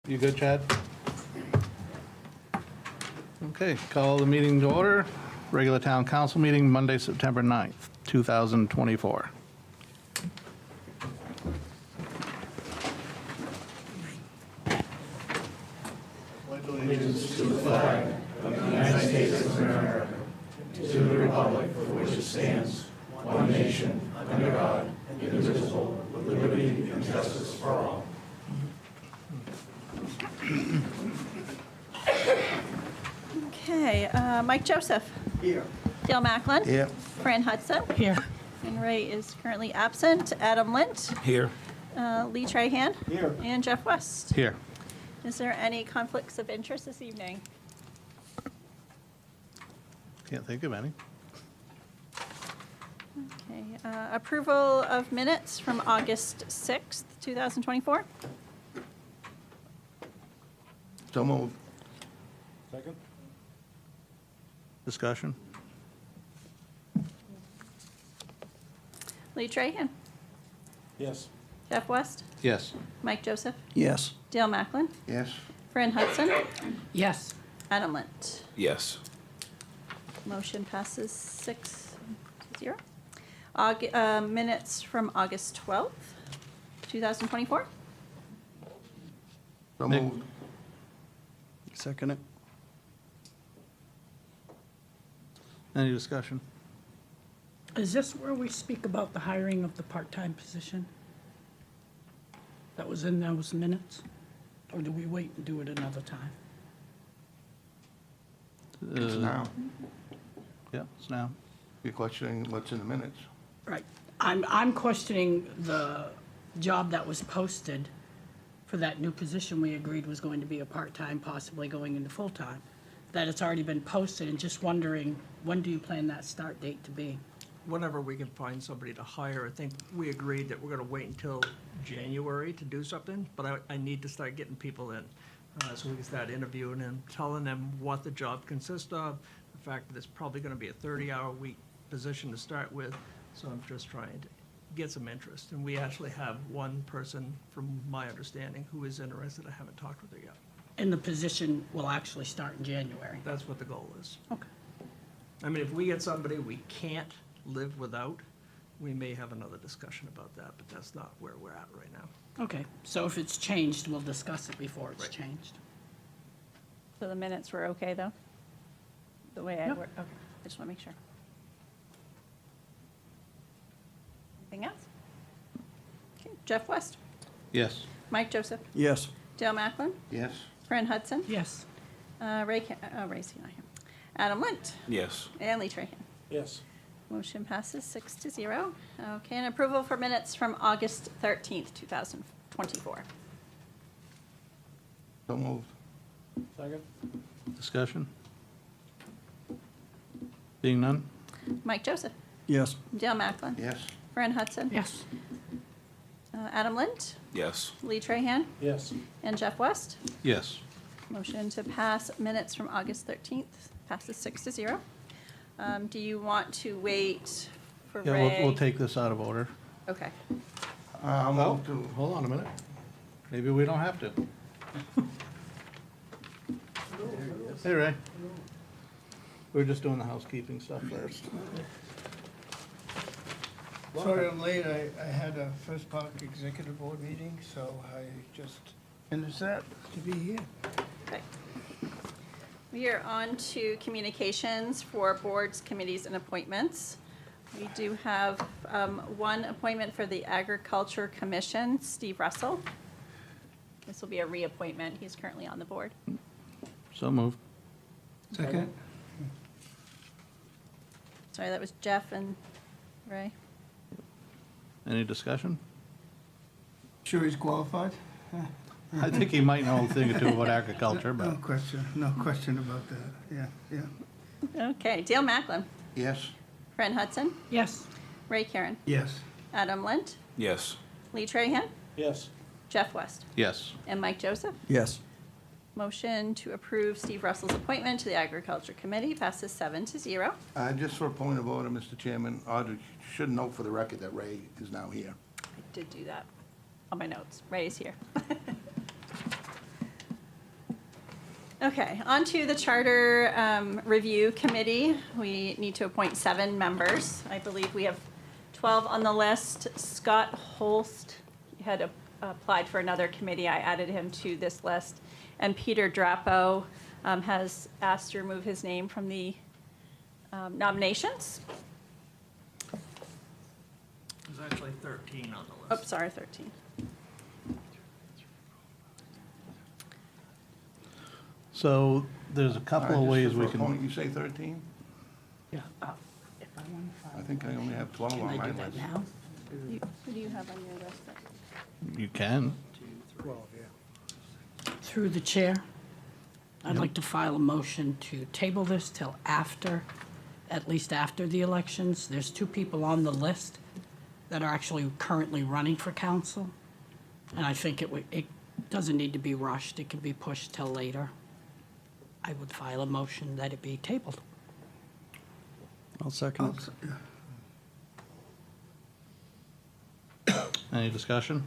You good, Chad? Okay, call the meeting to order. Regular town council meeting, Monday, September 9th, 2024. Allegiance to the flag of the United States of America, to the republic for which it stands, one nation, under God, indivisible, with liberty and justice for all. Okay, Mike Joseph. Here. Dale Macklin. Here. Fran Hudson. Here. And Ray is currently absent. Adam Lint. Here. Lee Trahan. Here. And Jeff West. Here. Is there any conflicts of interest this evening? Can't think of any. Okay, approval of minutes from August 6th, 2024. So moved. Second? Discussion? Lee Trahan. Yes. Jeff West. Yes. Mike Joseph. Yes. Dale Macklin. Yes. Fran Hudson. Yes. Adam Lint. Yes. Motion passes 6-0. Minutes from August 12th, 2024. So Nick. moved. Second it. Any discussion? Is this where we speak about the hiring of the part-time position? That was in those minutes? Or do we wait and do it another time? It's now. Yeah, it's now. You're questioning what's in the minutes. Right. I'm questioning the job that was posted for that new position we agreed was going to be a part-time, possibly going into full-time. That it's already been posted, and just wondering, when do you plan that start date to be? Whenever we can find somebody to hire. I think we agreed that we're gonna wait until January to do something, but I need to start getting people in. So we can start interviewing and telling them what the job consists of, the fact that it's probably gonna be a 30-hour week position to start with. So I'm just trying to get some interest. And we actually have one person, from my understanding, who is interested. I haven't talked with her yet. And the position will actually start in January? That's what the goal is. Okay. I mean, if we get somebody we can't live without, we may have another discussion about that, but that's not where we're at right now. Okay, so if it's changed, we'll discuss it before it's Right. changed. So the minutes were okay, though? The way I Yep. work, okay, I just want to make sure. Anything else? Okay, Jeff West. Yes. Mike Joseph. Yes. Dale Macklin. Yes. Fran Hudson. Yes. Ray's not here. Adam Lint. Yes. And Lee Trahan. Yes. Motion passes 6-0. Okay, and approval for minutes from August 13th, 2024. So moved. Second? Discussion? Being none? Mike Joseph. Yes. Dale Macklin. Yes. Fran Hudson. Yes. Adam Lint. Yes. Lee Trahan. Yes. And Jeff West. Yes. Motion to pass minutes from August 13th passes 6-0. Do you want to wait for Yeah, Ray? we'll take this out of order. Okay. I'll Oh, move to. hold on a minute. Maybe we don't have to. Hey, Ray. We're just doing the housekeeping stuff first. Sorry I'm late. I had a First Park Executive Board meeting, so I just finished that to be here. Okay. We are on to communications for boards, committees, and appointments. We do have one appointment for the Agriculture Commission, Steve Russell. This will be a reappointment. He's currently on the board. So moved. Second? Sorry, that was Jeff and Ray. Any discussion? Sure he's qualified? I think he might know a thing or two about agriculture, No but question about that. Yeah. Okay, Dale Macklin, Yes. Fran Hudson, Yes. Ray Karen, Yes. Adam Lint, Yes. Lee Trahan, Yes. Jeff West, yes. and Mike Joseph. Yes. Motion to approve Steve Russell's appointment to the Agriculture Committee passes 7-0. Just for a point of order, Mr. Chairman, Audrey should note for the record that Ray is now here. I did do that on my notes. Ray is here. Okay, on to the Charter Review Committee. We need to appoint 7 members. I believe we have 12 on the list. Scott Holst had applied for another committee. I added him to this list. And Peter Drapo has asked to remove his name from the nominations. There's actually 13 on the Oh, list. sorry, 13. So there's a couple of ways we can, You say 13? Yeah. If I want to I file, think I only have 12 can on I my do that list. now? Who do you have on your list? you can. 12, yeah. Through the chair, I'd like to file a motion to table this till after, at least after the elections. There's 2 people on the list that are actually currently running for council. And I think it doesn't need to be rushed. It can be pushed till later. I would file a motion that it be tabled. I'll second it. Any discussion?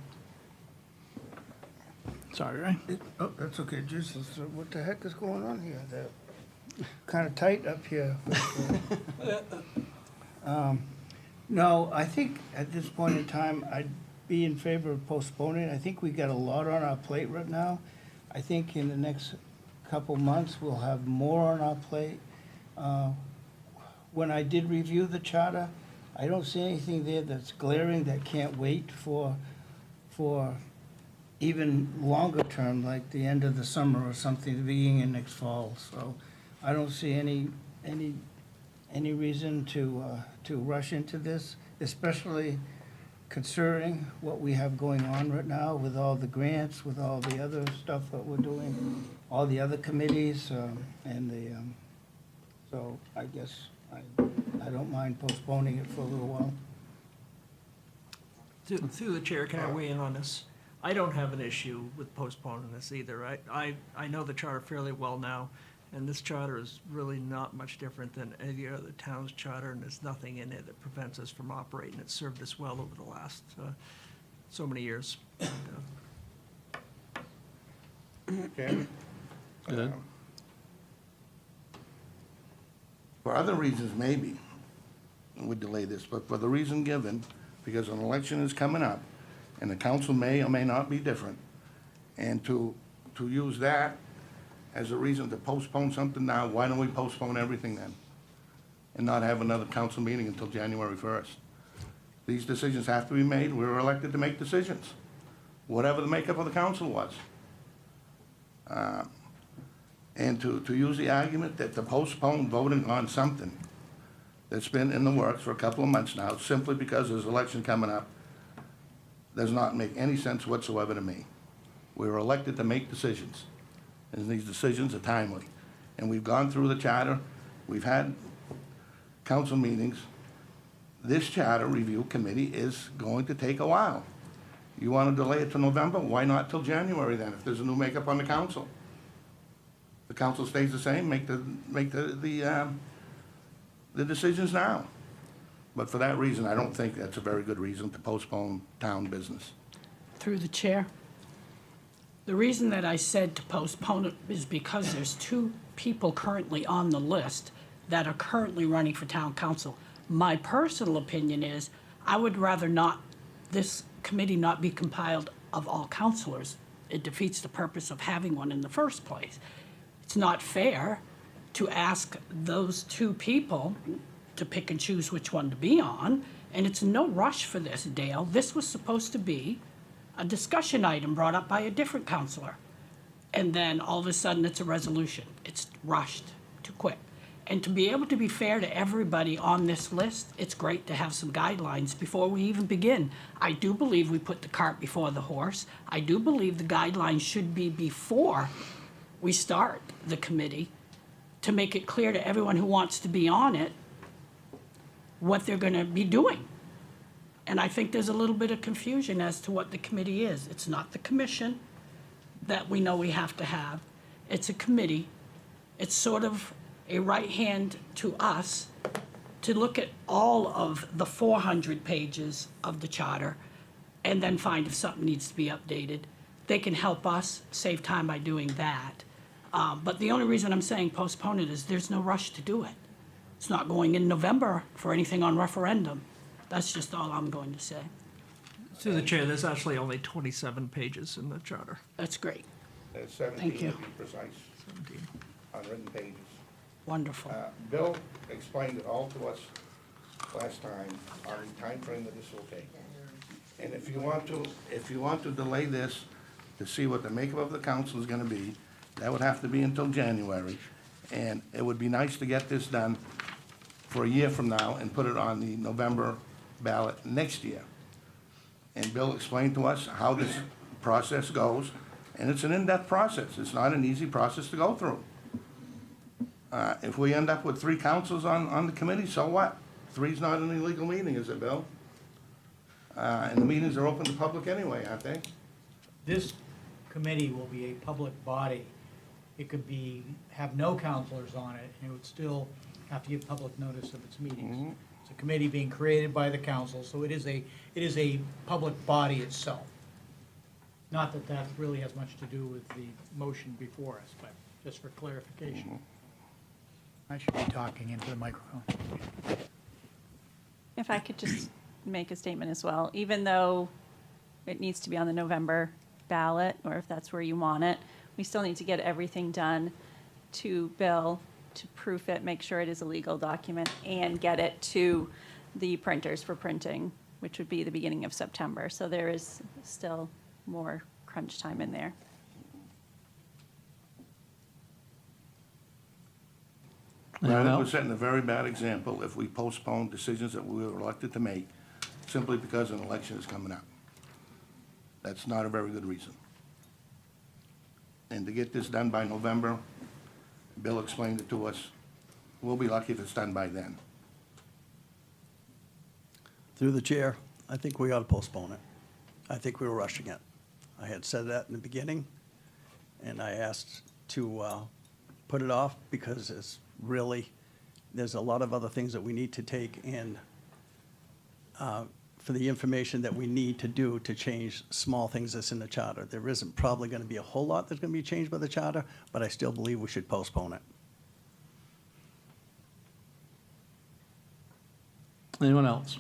Sorry, Ray. Oh, that's okay, Jesus, what the heck is going on here? They're kind of tight up here. No, I think at this point in time, I'd be in favor of postponing. I think we got a lot on our plate right now. I think in the next couple months, we'll have more on our plate. When I did review the charter, I don't see anything there that's glaring that can't wait for even longer term, like the end of the summer or something, the beginning of next fall. So I don't see any reason to rush into this, especially considering what we have going on right now with all the grants, with all the other stuff that we're doing, all the other committees, so I guess I don't mind postponing it for a little while. Through the chair, can I weigh in on this? I don't have an issue with postponing this either. I know the charter fairly well now, and this charter is really not much different than any other town's charter, and there's nothing in it that prevents us from operating. It's served us well over the last so many years. Okay. Good. For other reasons, maybe, we'd delay this, but for the reason given, because an election is coming up, and the council may or may not be different, and to use that as a reason to postpone something now, why don't we postpone everything then? And not have another council meeting until January 1st? These decisions have to be made, we were elected to make decisions, whatever the makeup of the council was. And to use the argument that to postpone voting on something that's been in the works for a couple of months now, simply because there's an election coming up, does not make any sense whatsoever to me. We were elected to make decisions, and these decisions are timely. And we've gone through the charter, we've had council meetings. This charter review committee is going to take a while. You want to delay it to November? Why not till January then, if there's a new makeup on the council? The council stays the same, make the decisions now. But for that reason, I don't think that's a very good reason to postpone town business. Through the chair, the reason that I said to postpone it is because there's 2 people currently on the list that are currently running for town council. My personal opinion is, I would rather not, this committee not be compiled of all councilors. It defeats the purpose of having one in the first place. It's not fair to ask those 2 people to pick and choose which one to be on, and it's no rush for this, Dale. This was supposed to be a discussion item brought up by a different counselor, and then all of a sudden it's a resolution. It's rushed too quick. And to be able to be fair to everybody on this list, it's great to have some guidelines before we even begin. I do believe we put the cart before the horse. I do believe the guidelines should be before we start the committee, to make it clear to everyone who wants to be on it what they're going to be doing. And I think there's a little bit of confusion as to what the committee is. It's not the commission that we know we have to have. It's a committee. It's sort of a right hand to us to look at all of the 400 pages of the charter and then find if something needs to be updated. They can help us save time by doing that. But the only reason I'm saying postpone it is there's no rush to do it. It's not going in November for anything on referendum. That's just all I'm going to say. Through the chair, there's actually only 27 pages in the charter. That's great. There's 17 Thank you. to be precise, 17. unwritten pages. Wonderful. Bill explained it all to us last time on the time frame that this will take. And if you want to delay this to see what the makeup of the council is gonna be, that would have to be until January. And it would be nice to get this done for a year from now and put it on the November ballot next year. And Bill explained to us how this process goes, and it's an in-depth process. It's not an easy process to go through. If we end up with 3 councils on the committee, so what? 3's not an illegal meeting, is it, Bill? And the meetings are open to public anyway, aren't they? This committee will be a public body. It could be, have no counselors on it, and it would still have to give public notice of its meetings. It's a committee being created by the council, so it is a public body itself. Not that that really has much to do with the motion before us, but just for clarification. I should be talking into the microphone. If I could just make a statement as well, even though it needs to be on the November ballot, or if that's where you want it, we still need to get everything done to Bill, to proof it, make sure it is a legal document, and get it to the printers for printing, which would be the beginning of September. So there is still more crunch time in there. Anyone I think we're else? setting a very bad example if we postpone decisions that we were elected to make simply because an election is coming up. That's not a very good reason. And to get this done by November, Bill explained it to us, we'll be lucky if it's done by then. Through the chair, I think we ought to postpone it. I think we were rushing it. I had said that in the beginning, and I asked to put it off because it's really, there's a lot of other things that we need to take in for the information that we need to do to change small things that's in the charter. There isn't probably going to be a whole lot that's going to be changed by the charter, but I still believe we should postpone it. Anyone else?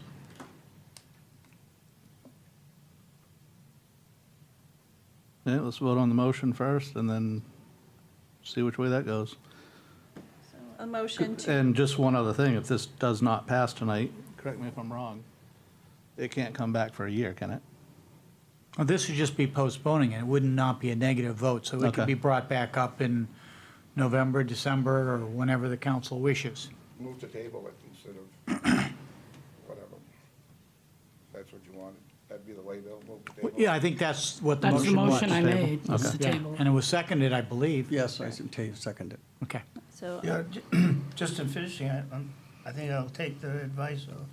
Yeah, let's vote on the motion first and then see which way that goes. A motion to, And just one other thing, if this does not pass tonight, correct me if I'm wrong, it can't come back for a year, can it? Well, this would just be postponing it. It would not be a negative vote, so it Okay. could be brought back up in November, December, or whenever the council wishes. Move to table it instead of whatever. That's what you wanted. That'd be the way, Bill, move to table. Yeah, I think that's what the That's the motion was. motion I Table. made, was Okay. the Yeah, table. and it was seconded, I believe. Yes, I second it. Okay. so, Yeah, just in finishing, I think I'll take the advice of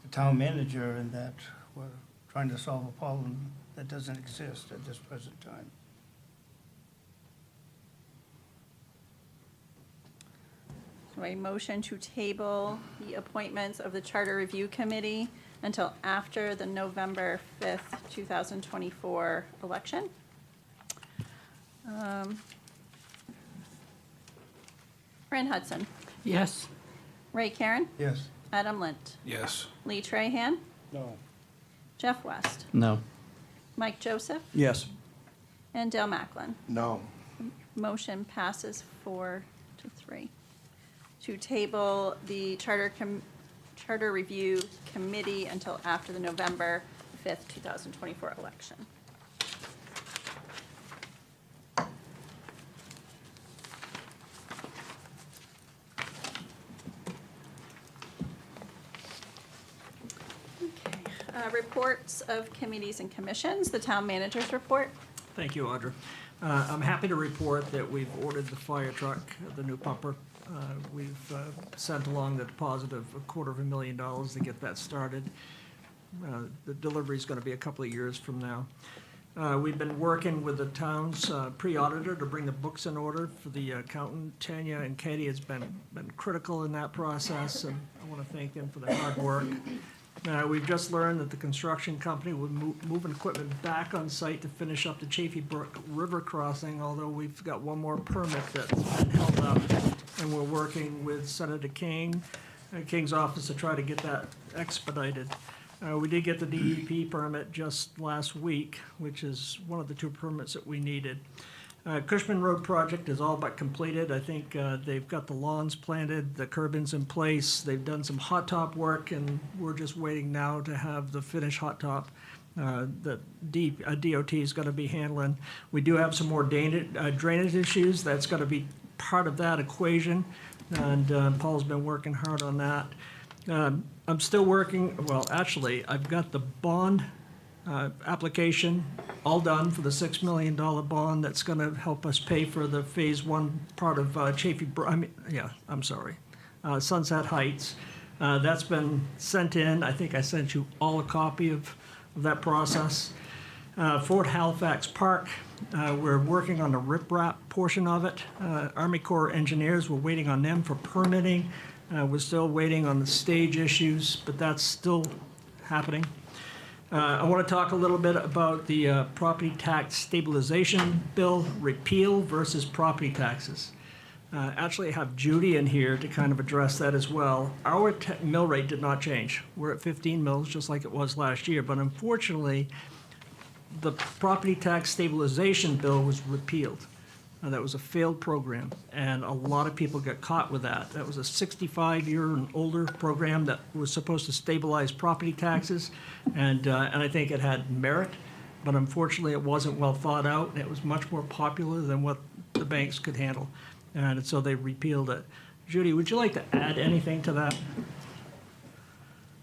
the town manager in that we're trying to solve a problem that doesn't exist at this present time. so a motion to table the appointments of the Charter Review Committee until after the November 5th, 2024 election. Fran Hudson, Yes. Ray Karen, Yes. Adam Lint, Yes. Lee Trahan, No. Jeff West, No. Mike Joseph, Yes. and Dale Macklin. No. Motion passes 4-3. To table the Charter Review Committee until after the November 5th, 2024 election. Okay, reports of committees and commissions, the town manager's report. Thank you, Audra. I'm happy to report that we've ordered the fire truck, the new pumper. We've sent along the deposit of $250,000 to get that started. The delivery's going to be a couple of years from now. We've been working with the town's pre-auditor to bring the books in order for the accountant. Tanya and Katie has been critical in that process, and I want to thank them for their hard work. We've just learned that the construction company will moving equipment back on site to finish up the Chaffee Brook River crossing, although we've got one more permit that's been held up. And we're working with Senator King, King's office to try to get that expedited. We did get the DEP permit just last week, which is one of the 2 permits that we needed. Cushman Road project is all but completed. I think they've got the lawns planted, the curbings in place. They've done some hot top work, and we're just waiting now to have the finished hot top that DOT is going to be handling. We do have some more drainage issues. That's going to be part of that equation, and Paul's been working hard on that. I'm still working, well, actually, I've got the bond application all done for the $6 million bond that's going to help us pay for the Phase 1 part of Sunset Heights. That's been sent in. I think I sent you all a copy of that process. Fort Halifax Park, we're working on the riprap portion of it. Army Corps engineers, we're waiting on them for permitting. We're still waiting on the stage issues, but that's still happening. I want to talk a little bit about the property tax stabilization bill repeal versus property taxes. Actually, I have Judy in here to kind of address that as well. Our mill rate did not change. We're at 15 mills, just like it was last year, but unfortunately, the property tax stabilization bill was repealed. That was a failed program, and a lot of people got caught with that. That was a 65-year and older program that was supposed to stabilize property taxes, and I think it had merit, but unfortunately it wasn't well thought out, and it was much more popular than what the banks could handle, and so they repealed it. Judy, would you like to add anything to that?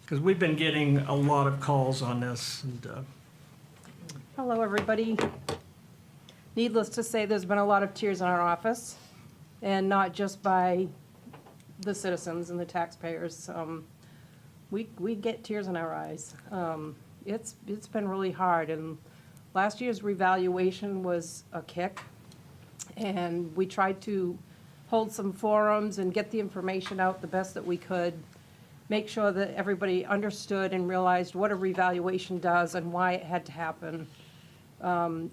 Because we've been getting a lot of calls on this, and Hello, everybody. Needless to say, there's been a lot of tears in our office, and not just by the citizens and the taxpayers. We get tears in our eyes. It's been really hard, and last year's revaluation was a kick, and we tried to hold some forums and get the information out the best that we could, make sure that everybody understood and realized what a revaluation does and why it had to happen.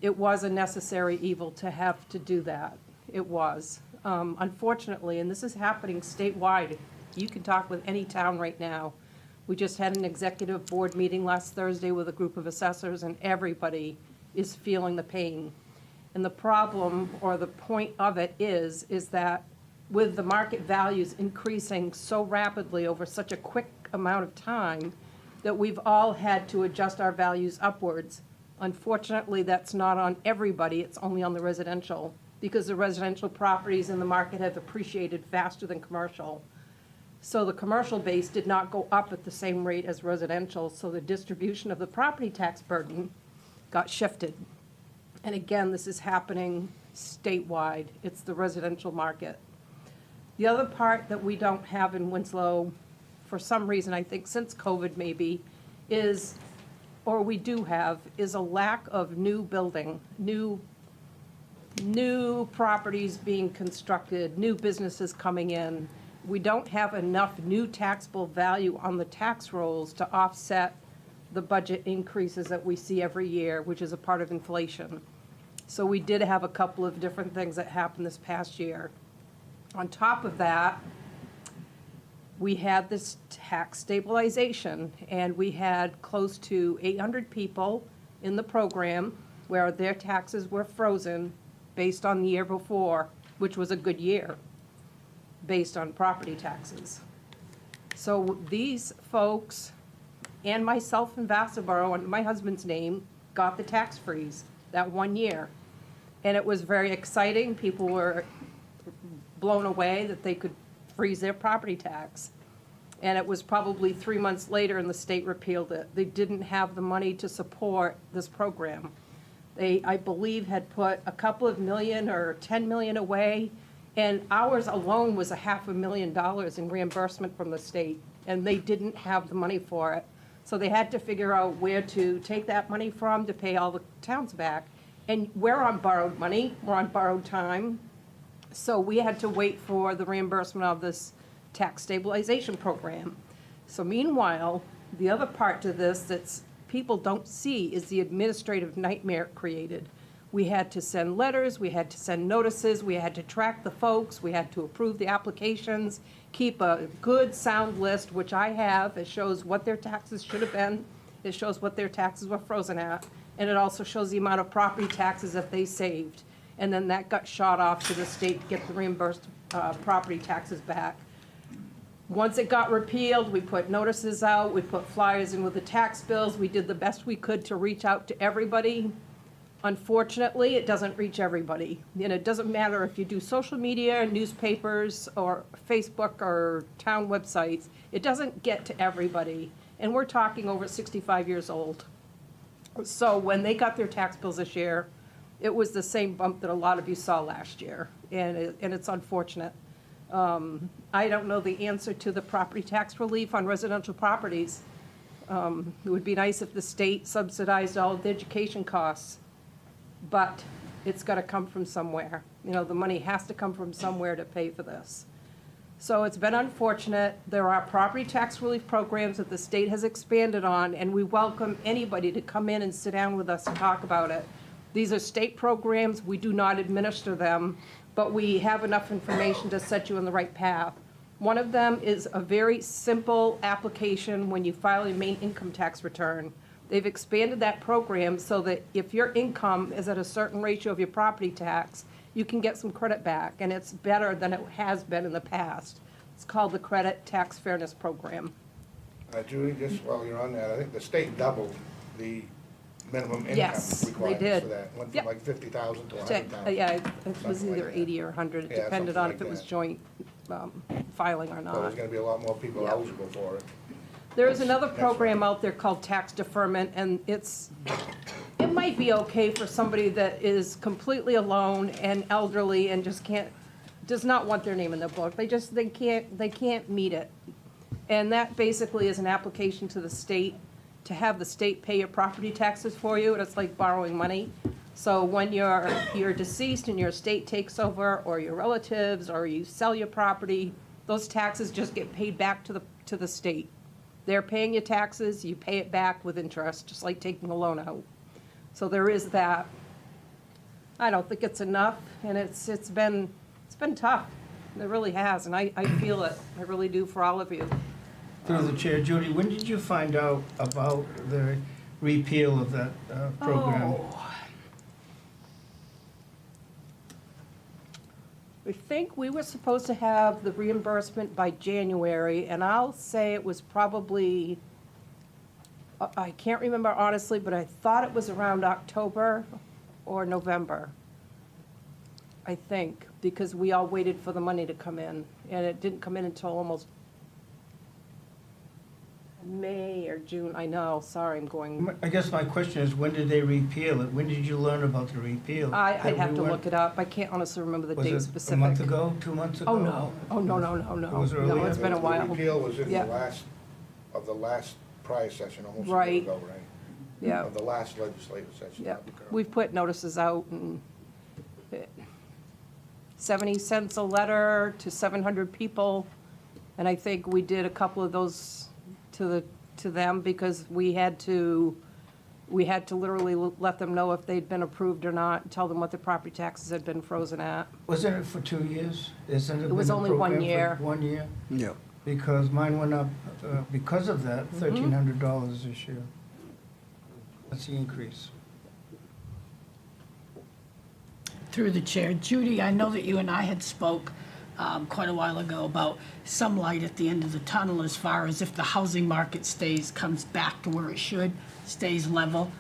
It was a necessary evil to have to do that. It was. Unfortunately, and this is happening statewide, you can talk with any town right now. We just had an executive board meeting last Thursday with a group of assessors, and everybody is feeling the pain. And the problem, or the point of it is that with the market values increasing so rapidly over such a quick amount of time, that we've all had to adjust our values upwards. Unfortunately, that's not on everybody, it's only on the residential, because the residential properties in the market have appreciated faster than commercial. So the commercial base did not go up at the same rate as residential, so the distribution of the property tax burden got shifted. And again, this is happening statewide. It's the residential market. The other part that we don't have in Winslow, for some reason, I think since COVID maybe, is, or we do have, is a lack of new building, new properties being constructed, new businesses coming in. We don't have enough new taxable value on the tax rolls to offset the budget increases that we see every year, which is a part of inflation. So we did have a couple of different things that happened this past year. On top of that, we had this tax stabilization, and we had close to 800 people in the program where their taxes were frozen based on the year before, which was a good year, based on property taxes. So these folks, and myself and Vassarboro, and my husband's name, got the tax freeze that 1 year. And it was very exciting. People were blown away that they could freeze their property tax. And it was probably 3 months later and the state repealed it. They didn't have the money to support this program. They, I believe, had put a couple of million or 10 million away, and ours alone was $500,000 in reimbursement from the state, and they didn't have the money for it. So they had to figure out where to take that money from to pay all the towns back. And we're on borrowed money, we're on borrowed time, so we had to wait for the reimbursement of this tax stabilization program. So meanwhile, The other part to this that's people don't see is the administrative nightmare it created. We had to send letters, we had to send notices, we had to track the folks, we had to approve the applications, keep a good sound list, which I have. It shows what their taxes should have been. It shows what their taxes were frozen at. And it also shows the amount of property taxes that they saved. And then that got shot off to the state to get the reimbursed property taxes back. Once it got repealed, we put notices out, we put flyers in with the tax bills, we did the best we could to reach out to everybody. Unfortunately, it doesn't reach everybody. And it doesn't matter if you do social media, newspapers, or Facebook, or town websites, it doesn't get to everybody. And we're talking over 65 years old. So when they got their tax bills this year, it was the same bump that a lot of you saw last year, and it's unfortunate. I don't know the answer to the property tax relief on residential properties. It would be nice if the state subsidized all of the education costs, but it's got to come from somewhere. You know, the money has to come from somewhere to pay for this. So it's been unfortunate. There are property tax relief programs that the state has expanded on, and we welcome anybody to come in and sit down with us and talk about it. These are state programs. We do not administer them, but we have enough information to set you on the right path. One of them is a very simple application when you file your main income tax return. They've expanded that program so that if your income is at a certain ratio of your property tax, you can get some credit back, and it's better than it has been in the past. It's called the Credit Tax Fairness Program. Judy, just while you're on that, I think the state doubled the minimum income Yes, they requirements did. for that. Went Yep. from like 50,000 to 100,000. Yeah, it was Something like either that. 80 or 100. It Yeah, depended something on like if it was that. joint filing or So not. there's gonna be a lot more people Yep. eligible for it. There is another That's program right. out there called tax deferment, and it might be okay for somebody that is completely alone and elderly and just does not want their name in the book. They can't meet it. And that basically is an application to the state to have the state pay your property taxes for you, and it's like borrowing money. So when you're deceased and your estate takes over, or your relatives, or you sell your property, those taxes just get paid back to the state. They're paying your taxes, you pay it back with interest, just like taking a loan out. So there is that. I don't think it's enough, and it's been tough. It really has, and I feel it. I really do for all of you. Through the chair, Judy, when did you find out about the repeal of that program? I think we were supposed to have the reimbursement by January, and I'll say it was probably, I can't remember honestly, but I thought it was around October or November, I think, because we all waited for the money to come in, and it didn't come in until almost May or June. I know, sorry, I'm going, I guess my question is, when did they repeal it? When did you learn about the repeal? I'd have to look it up. I can't honestly remember the date Was it specific. a month ago, 2 months ago? Oh, no. Oh, no. It was No, earlier? it's been a while. The repeal was in Yeah. the last prior session, almost a year Right. ago, right? Yeah. Of the last legislative session. Yeah, that'd be correct. we've put notices out, and 70 cents a letter to 700 people, and I think we did a couple of those to them because we had to literally let them know if they'd been approved or not, tell them what the property taxes had been frozen at. Wasn't it for 2 years? Isn't It was been a only 1 program for year. 1 year? Yeah. Because mine went up, because of that, Mm-hmm. $1,300 this year. That's the increase. Through the chair, Judy, I know that you and I had spoke quite a while ago about some light at the end of the tunnel as far as if the housing market comes back to where it should, stays level.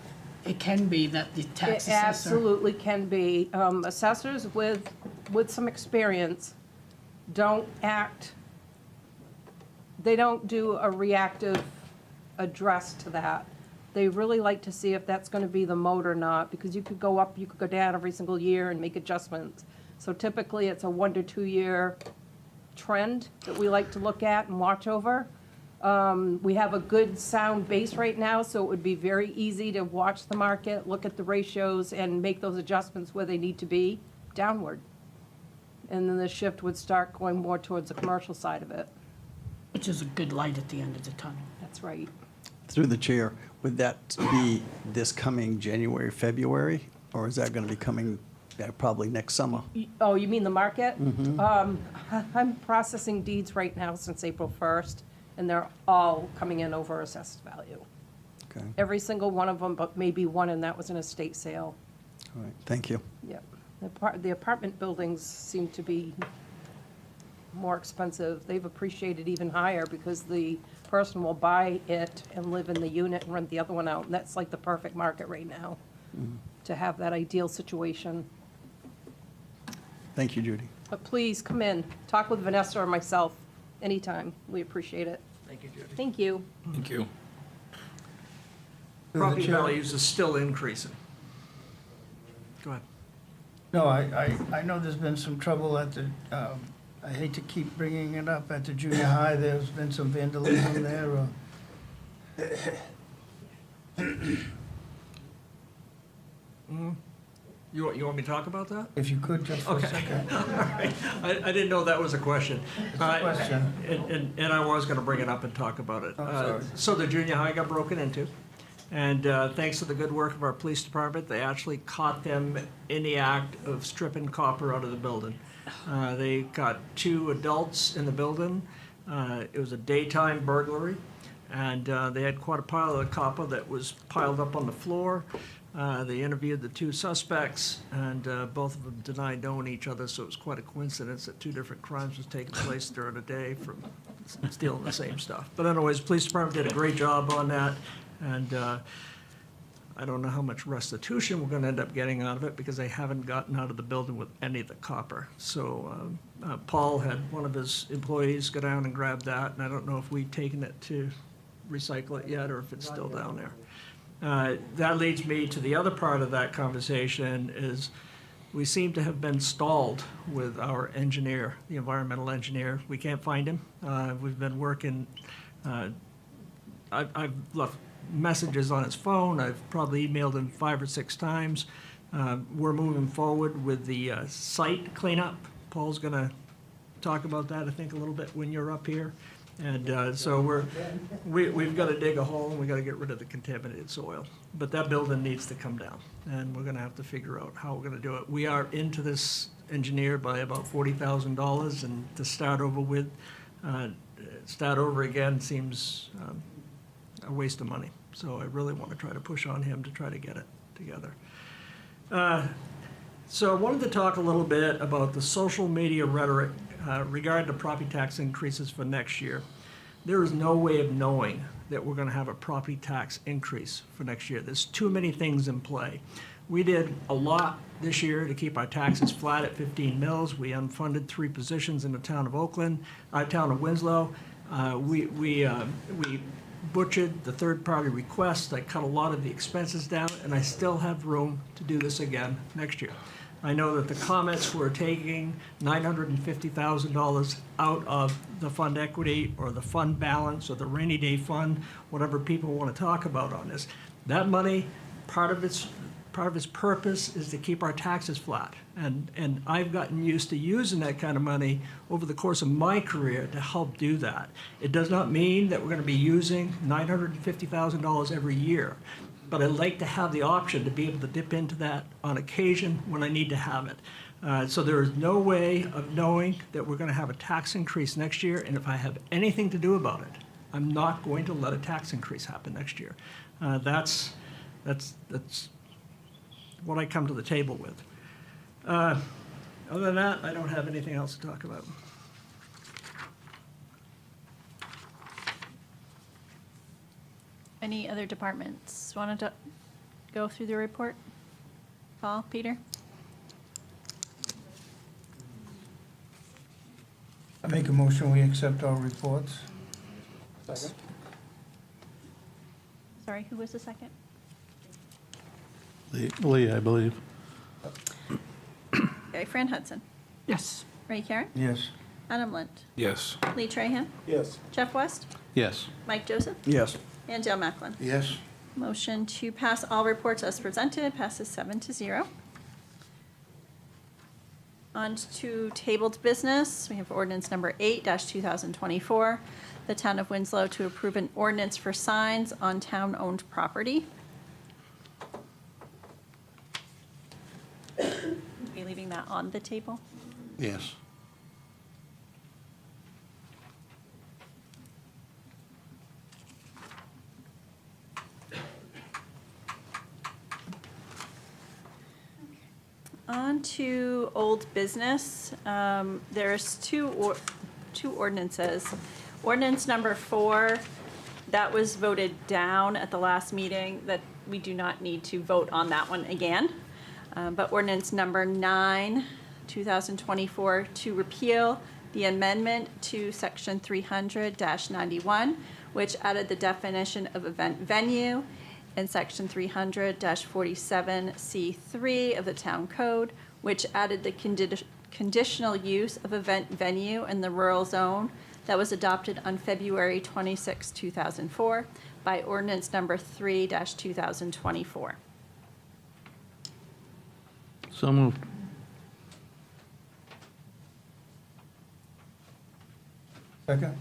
It can be that the tax It assessor. absolutely can be. Assessors with some experience don't they don't do a reactive address to that. They really like to see if that's going to be the mode or not, because you could go up, you could go down every single year and make adjustments. So typically, it's a 1 to 2 year trend that we like to look at and watch over. We have a good sound base right now, so it would be very easy to watch the market, look at the ratios, and make those adjustments where they need to be downward. And then the shift would start going more towards the commercial side of it. Which is a good light at the end of the tunnel. That's right. Through the chair, would that be this coming January, February? Or is that going to be coming probably next summer? Oh, you mean the market? I'm processing deeds right now since April 1st, and they're all coming in over assessed value. Okay, Every single one of them, but maybe one, and that was an estate sale. all right, thank you. Yep. The apartment buildings seem to be more expensive. They've appreciated even higher because the person will buy it and live in the unit and rent the other one out. And that's like the perfect market right now, to have that ideal situation. Thank you, Judy. But please, come in, talk with Vanessa or myself anytime. We appreciate it. Thank you, Judy. Thank you. Thank you. Property Chair- values are still increasing. Go ahead. No, I know there's been some trouble at the, I hate to keep bringing it up, at the junior high, there's been some vandalism there, or, You want me to talk about that? if you could, just for a Okay. second. I didn't know that was a question. It's a question. And I was gonna bring it up and talk about it. I'm sorry. So the junior high got broken into, and thanks to the good work of our police department, they actually caught them in the act of stripping copper out of the building. They got 2 adults in the building. It was a daytime burglary, and they had quite a pile of copper that was piled up on the floor. They interviewed the 2 suspects, and both of them denied knowing each other, so it was quite a coincidence that 2 different crimes was taking place during the day from stealing the same stuff. But anyways, the police department did a great job on that, and I don't know how much restitution we're gonna end up getting out of it, because they haven't gotten out of the building with any of the copper. So Paul had one of his employees go down and grab that, and I don't know if we've taken it to recycle it yet, or if it's still down there. That leads me to the other part of that conversation, is we seem to have been stalled with our engineer, the environmental engineer. We can't find him. We've been working, I've left messages on his phone. I've probably emailed him 5 or 6 times. We're moving forward with the site cleanup. Paul's gonna talk about that, I think, a little bit when you're up here. And so we've got to dig a hole, and we've got to get rid of the contaminated soil. But that building needs to come down, and we're going to have to figure out how we're going to do it. We are into this engineer by about $40,000, and to start over again seems a waste of money. So I really want to try to push on him to try to get it together. So I wanted to talk a little bit about the social media rhetoric regarding the property tax increases for next year. There is no way of knowing that we're going to have a property tax increase for next year. There's too many things in play. We did a lot this year to keep our taxes flat at 15 mills. We unfunded 3 positions in the town of town of Winslow. We butchered the third-party requests. I cut a lot of the expenses down, and I still have room to do this again next year. I know that the comments were taking $950,000 out of the fund equity, or the fund balance, or the rainy day fund, whatever people want to talk about on this. That money, part of its purpose is to keep our taxes flat. And I've gotten used to using that kind of money over the course of my career to help do that. It does not mean that we're going to be using $950,000 every year. But I'd like to have the option to be able to dip into that on occasion when I need to have it. So there is no way of knowing that we're going to have a tax increase next year, and if I have anything to do about it, I'm not going to let a tax increase happen next year. That's what I come to the table with. Other than that, I don't have anything else to talk about. Any other departments wanted to go through the report? Paul, Peter? I make a motion, we accept all reports. Sorry, who was the second? Lee, I believe. Okay, Fran Hudson, Yes. Ray Karen, Yes. Adam Lint, Yes. Lee Trahan, Yes. Jeff West, Yes. Mike Joseph, Yes. and Dale Macklin. Yes, Motion to pass all reports as presented passes 7-0. On to tabled business. We have ordinance number 8-2024. The town of Winslow to approve an ordinance for signs on town-owned property. Are you leaving that on the table? Yes. On to old business. There's two ordinances. Ordinance number 4, that was voted down at the last meeting, that we do not need to vote on that one again. But ordinance number 9, 2024, to repeal the amendment to section 300-91, which added the definition of event venue in section 300-47C3 of the town code, which added the conditional use of event venue in the rural zone that was adopted on February 26, 2004 by ordinance number 3-2024. So moved. Second?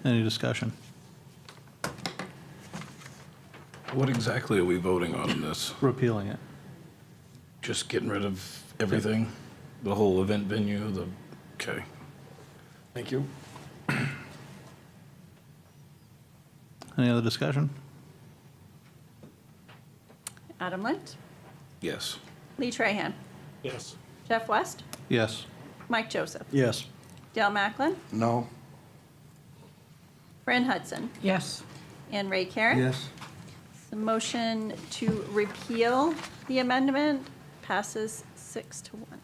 Any discussion? What exactly are we voting on in this? Repealing it. Just getting rid of everything? The whole event venue, okay. Thank you. Any other discussion? Adam Lint, Yes. Lee Trahan, Yes. Jeff West, Yes. Mike Joseph, Yes. Dale Macklin, No. Fran Hudson, Yes. and Ray Karen. Yes. The motion to repeal the amendment passes 6-1.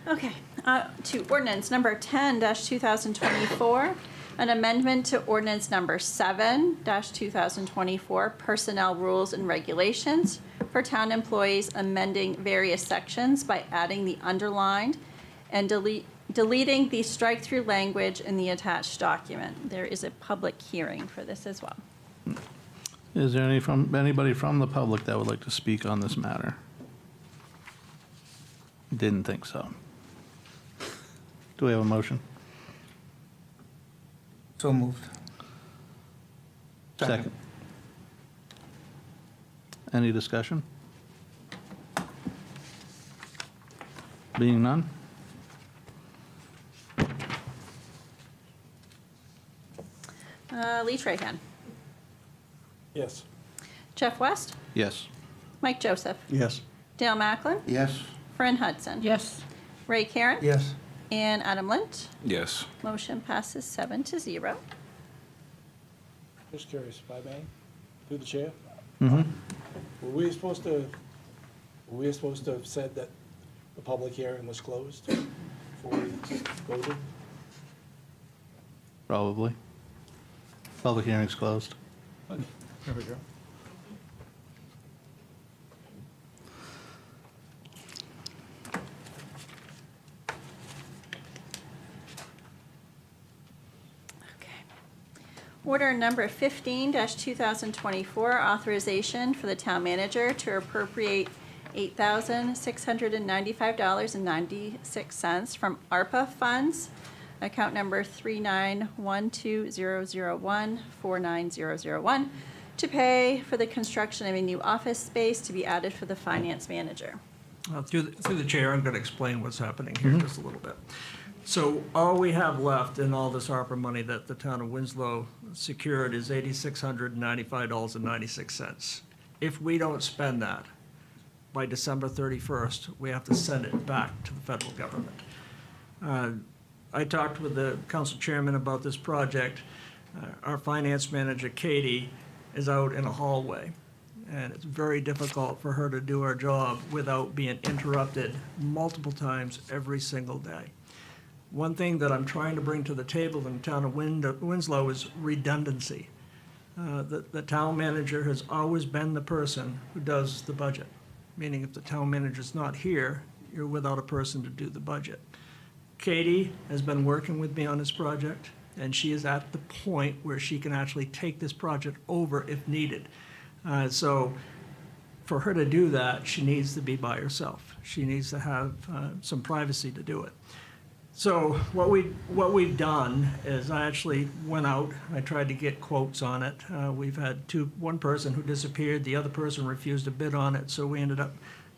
Okay, to ordinance number 10-2024, an amendment to ordinance number 7-2024, personnel rules and regulations for town employees, amending various sections by adding the underlined and deleting the strike-through language in the attached document. There is a public hearing for this as well. Is there anybody from the public that would like to speak on this matter? Didn't think so. Do we have a motion? So moved. Second. Any discussion? Being none? Lee Trahan, Yes. Jeff West, Yes. Mike Joseph, Yes. Dale Macklin, Yes. Fran Hudson. Yes. Ray Karen. Yes. And Adam Lint. Yes. Motion passes 7-0. Just curious, if I may, through the chair, Mm-hmm. were we supposed to have said that the public hearing was closed before we voted? Probably. Public hearing's closed. There we go. Order number 15-2024, authorization for the town manager to appropriate $8,695.96 from ARPA funds, account number 3912001490001, to pay for the construction of a new office space to be added for the finance manager. Through the chair, I'm going to explain what's happening here just a little bit. So all we have left in all this ARPA money that the town of Winslow secured is $8,695.96. If we don't spend that by December 31st, we have to send it back to the federal government. I talked with the council chairman about this project. Our finance manager, Katie, is out in a hallway, and it's very difficult for her to do her job without being interrupted multiple times every single day. One thing that I'm trying to bring to the table in the town of Winslow is redundancy. The town manager has always been the person who does the budget, meaning if the town manager's not here, you're without a person to do the budget. Katie has been working with me on this project, and she is at the point where she can actually take this project over if needed. So for her to do that, she needs to be by herself. She needs to have some privacy to do it. So what we've done is I actually went out, I tried to get quotes on it. We've had one person who disappeared, the other person refused to bid on it, so we ended up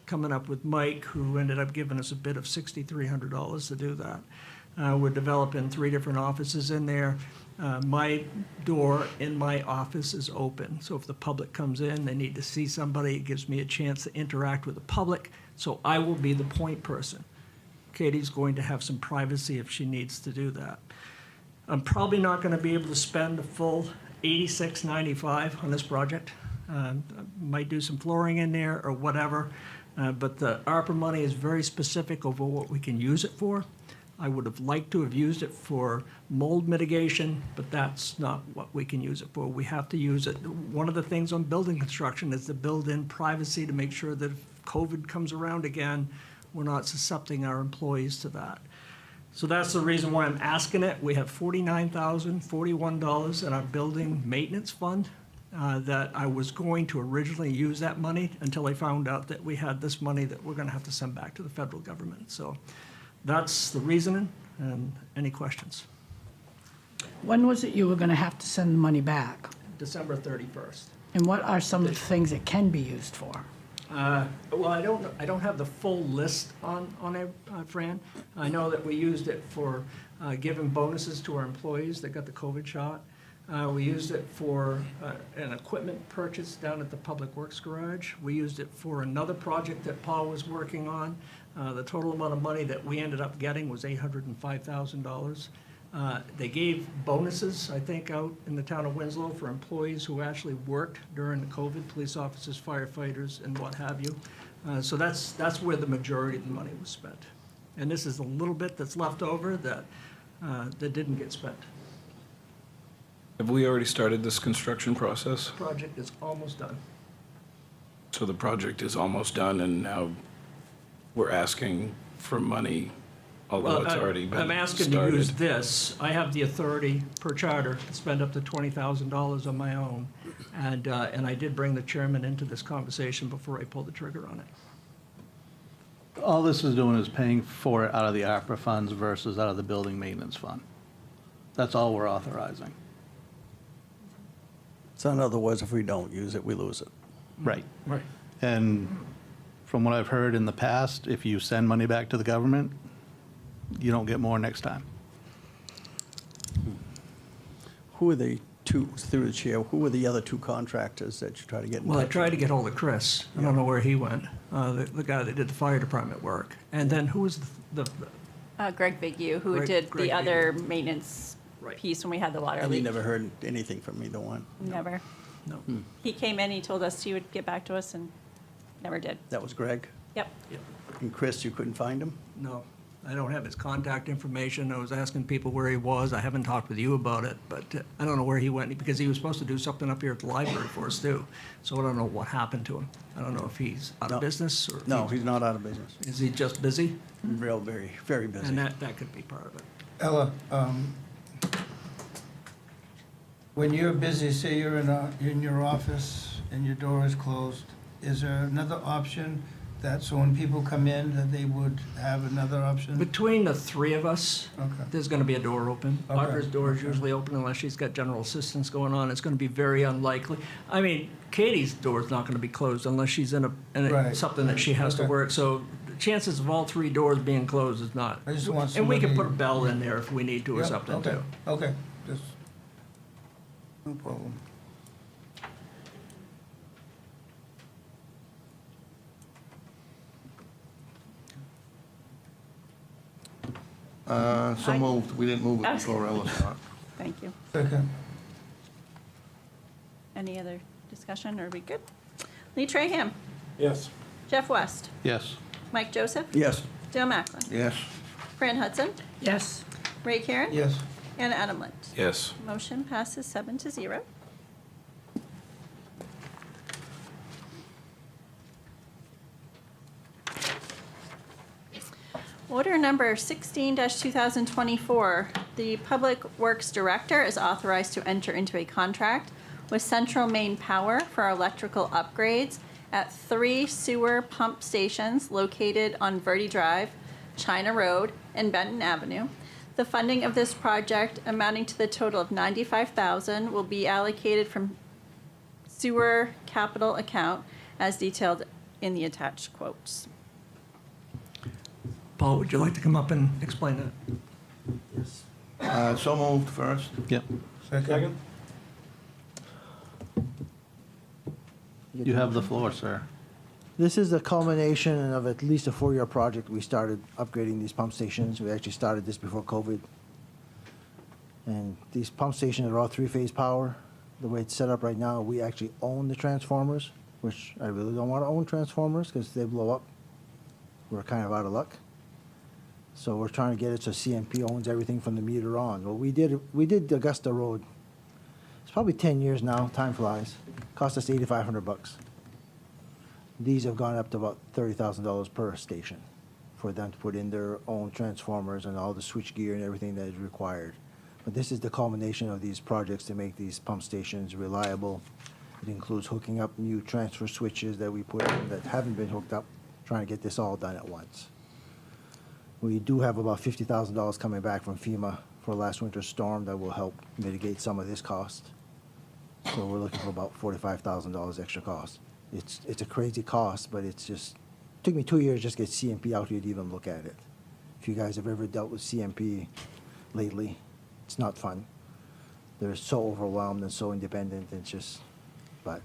coming up with Mike, who ended up giving us a bid of $6,300 to do that. We're developing 3 different offices in there. My door in my office is open, so if the public comes in, they need to see somebody, it gives me a chance to interact with the public, so I will be the point person. Katie's going to have some privacy if she needs to do that. I'm probably not going to be able to spend the full $86.95 on this project. Might do some flooring in there or whatever, but the ARPA money is very specific over what we can use it for. I would have liked to have used it for mold mitigation, but that's not what we can use it for. We have to use it. One of the things on building construction is to build in privacy to make sure that if COVID comes around again, we're not suscepting our employees to that. So that's the reason why I'm asking it. We have $49,041 in our building maintenance fund that I was going to originally use that money until I found out that we had this money that we're going to have to send back to the federal government. So that's the reasoning. And any questions? When was it you were going to have to send the money back? December 31st. And what are some of the things it can be used for? Well, I don't have the full list on it, Fran. I know that we used it for giving bonuses to our employees that got the COVID shot. We used it for an equipment purchase down at the Public Works Garage. We used it for another project that Paul was working on. The total amount of money that we ended up getting was $805,000. They gave bonuses, I think, out in the town of Winslow for employees who actually worked during the COVID, police officers, firefighters, and what have you. So that's where the majority of the money was spent. And this is a little bit that's left over that didn't get spent. Have we already started this construction process? The project is almost done. So the project is almost done, and now we're asking for money, although it's already been started. I'm asking to use this. I have the authority per charter to spend up to $20,000 on my own. And I did bring the chairman into this conversation before I pulled the trigger on it. All this is doing is paying for it out of the ARPA funds versus out of the building maintenance fund. That's all we're authorizing. So in other words, if we don't use it, we lose it. Right. Right. And from what I've heard in the past, if you send money back to the government, you don't get more next time. Who are the two, through the chair, who were the other 2 contractors that you try to get in touch Well, I with? tried to get hold of Chris. I don't know where he went, the guy that did the fire department work. And then who was the Greg Bigu, who did Greg the Bigu. other maintenance Right. piece when we had the water And you leak. never heard anything from either one? Never. no. He came in, he told us he would get back to us and never did. That was Greg? Yep. And Chris, you couldn't find him? No, I don't have his contact information. I was asking people where he was. I haven't talked with you about it, but I don't know where he went because he was supposed to do something up here at the library for us too. So I don't know what happened to him. I don't know if he's out No. of business or if No, he's not out of business. is he just busy? Real, very, very busy. And that could be part of it. Ella, when you're busy, say you're in your office and your door is closed, is there another option that, so when people come in, that they would have another option? Between the 3 of us, Okay. there's going to be a door open. Okay. Audra's door is usually open unless she's got general assistance going on. It's going to be very unlikely. I mean, Katie's door is not going to be closed unless she's in Right. something that she has to Okay. work. So the chances of all 3 doors being closed is not. I just want And we can somebody- put a bell in there if we need to or Yeah, something okay, too. Okay, just, no problem. So moved. We didn't move it before Ella saw it. Thank you. Second. Any other discussion? Are we good? Lee Traham, Yes. Jeff West, Yes. Mike Joseph, Yes, Dale Macklin, Yes. Fran Hudson, Yes, Ray Karen, Yes. and Adam Lind. Yes. Motion passes 7-0. Order number 16-2024, the Public Works Director is authorized to enter into a contract with Central Maine Power for electrical upgrades at 3 sewer pump stations located on Verde Drive, China Road, and Benton Avenue. The funding of this project, amounting to the total of $95,000, will be allocated from sewer capital account as detailed in the attached quotes. Paul, would you like to come up and explain that? So moved first. Yep. Second? You have the floor, sir. This is the culmination of at least a 4-year project. We started upgrading these pump stations. We actually started this before COVID. And these pump stations are all 3-phase power. The way it's set up right now, we actually own the transformers, which I really don't want to own transformers because they blow up. We're kind of out of luck. So we're trying to get it so CMP owns everything from the meter on. Well, we did Augusta Road. It's probably 10 years now. Time flies. Cost us $8,500. These have gone up to about $30,000 per station for them to put in their own transformers and all the switch gear and everything that is required. But this is the culmination of these projects to make these pump stations reliable. It includes hooking up new transfer switches that we put in that haven't been hooked up, trying to get this all done at once. We do have about $50,000 coming back from FEMA for last winter's storm that will help mitigate some of this cost. So we're looking for about $45,000 extra cost. It's a crazy cost, but it's just, took me 2 years just to get CMP out here to even look at it. If you guys have ever dealt with CMP lately, it's not fun. They're so overwhelmed and so independent, it's just, but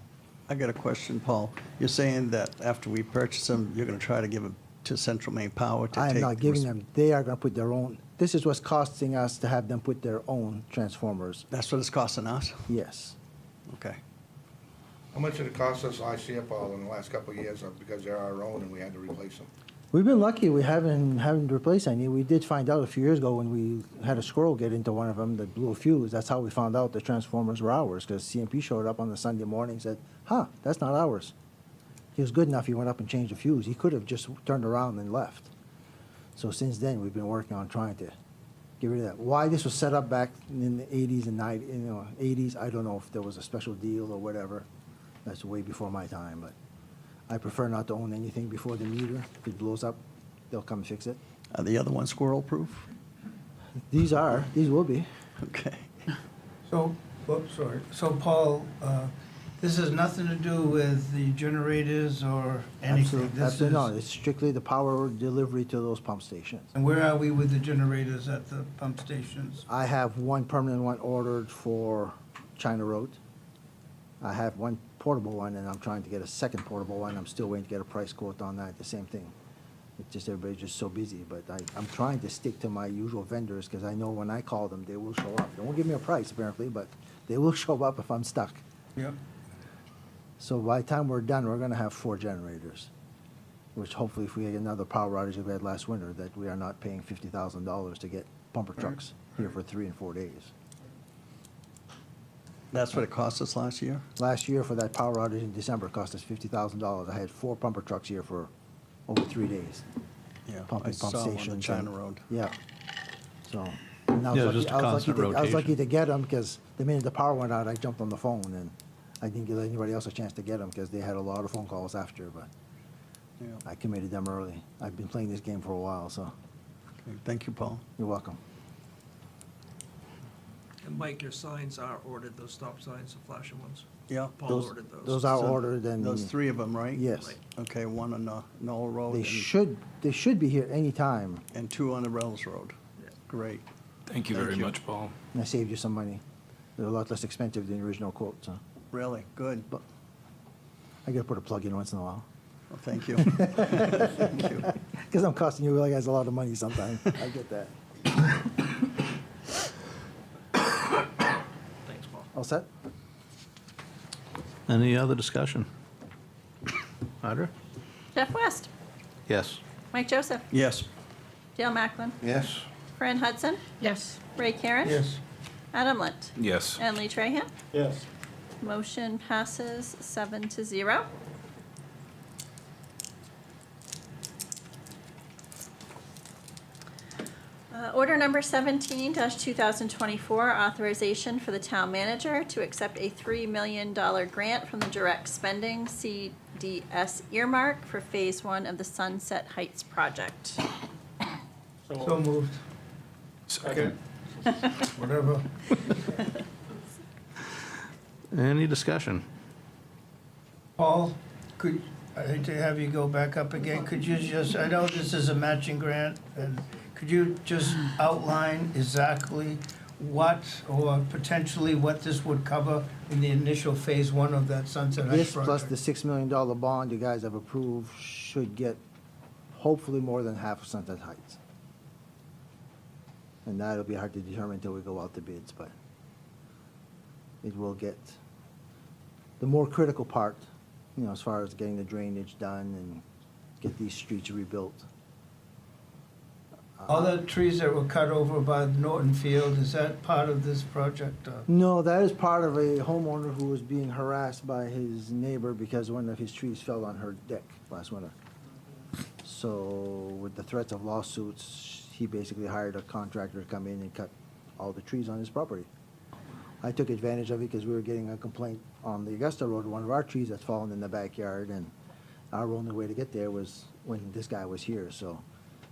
I got a question, Paul. You're saying that after we purchase them, you're gonna try to give them to Central Maine Power to take? I am not giving them, they are gonna put their own, this is what's costing us to have them put their own transformers. That's what it's costing us? Yes. Okay. How much did it cost us last year, Paul, in the last couple of years, because they're our own and we had to replace them? We've been lucky, we haven't replaced any. We did find out a few years ago when we had a squirrel get into one of them that blew a fuse. That's how we found out the transformers were ours, because CMP showed up on the Sunday morning and said, huh, that's not ours. He was good enough, he went up and changed the fuse. He could have just turned around and left. So since then, we've been working on trying to get rid of that. Why this was set up back in the 80s and 90s, 80s, I don't know if there was a special deal or whatever. That's way before my time, but I prefer not to own anything before the meter. If it blows up, they'll come fix it. Are the other ones squirrel-proof? These will be. Okay. So, whoops, sorry. So Paul, this has nothing to do with the generators or anything? This Absolutely not. is- It's strictly the power delivery to those pump stations. And where are we with the generators at the pump stations? I have one permanent one ordered for China Road. I have one portable one, and I'm trying to get a second portable one. I'm still waiting to get a price quote on that, the same thing. It's just everybody's just so busy, but I'm trying to stick to my usual vendors, because I know when I call them, they will show up. They won't give me a price, apparently, but they will show up if I'm stuck. Yep. So by the time we're done, we're gonna have 4 generators, which hopefully if we get another power outage like we had last winter, that we are not paying $50,000 to get pumper trucks here for 3 and 4 days. That's what it cost us last year? Last year for that power outage in December, it cost us $50,000. I had 4 pumper trucks here for over 3 days. Yeah, Pumping I pump saw on the stations. China Road. Yeah. So, and I was Yeah, lucky- just a I was lucky constant to- I was lucky rotation. to get them, because the minute the power went out, I jumped on the phone, and I didn't give anybody else a chance to get them, because they had a lot of phone calls after, but Yeah. I committed them early. I've been playing this game for a while, so Okay, thank you, Paul. you're welcome. And Mike, your signs are ordered, those stop signs, the flashing ones? Yeah. Paul Those- ordered those. Those are So ordered, and Those 3 of them, right? yes, Right. Okay, one on Knoll Road. they and- should be here anytime, And 2 on the Reynolds Road. Yeah. Great. Thank you Thank very you. much, Paul. and I saved you some money. They're a lot less expensive than the original quote, so Really? Good. but I gotta put a plug in once in a while. Well, thank you. Thank you. Because I'm costing you guys a lot of money sometimes. I get that. Thanks, Paul. All set? Any other discussion? Audra? Jeff West, Yes. Mike Joseph, Yes. Dale Macklin, Yes? Fran Hudson, Yes. Ray Karen. Yes. Adam Lent, Yes. and Lee Trahan. Yes. Motion passes 7-0. Order number 17-2024, authorization for the town manager to accept a $3 million grant from the direct spending CDS earmark for Phase 1 of the Sunset Heights project. So moved. Second. Whatever. Any discussion? Paul, I hate to have you go back up again, could you just, I know this is a matching grant, and could you just outline exactly what, or potentially what this would cover in the initial Phase 1 of that Sunset Heights This project? plus the $6 million bond you guys have approved should get hopefully more than half of Sunset Heights. And that'll be hard to determine until we go out to bids, but it will get the more critical part, you know, as far as getting the drainage done and get these streets rebuilt. All the trees that were cut over by Norton Field, is that part of this project? No, that is part of a homeowner who was being harassed by his neighbor because one of his trees fell on her deck last winter. So with the threats of lawsuits, he basically hired a contractor to come in and cut all the trees on his property. I took advantage of it because we were getting a complaint on the Augusta Road, one of our trees that's fallen in the backyard, and our only way to get there was when this guy was here, so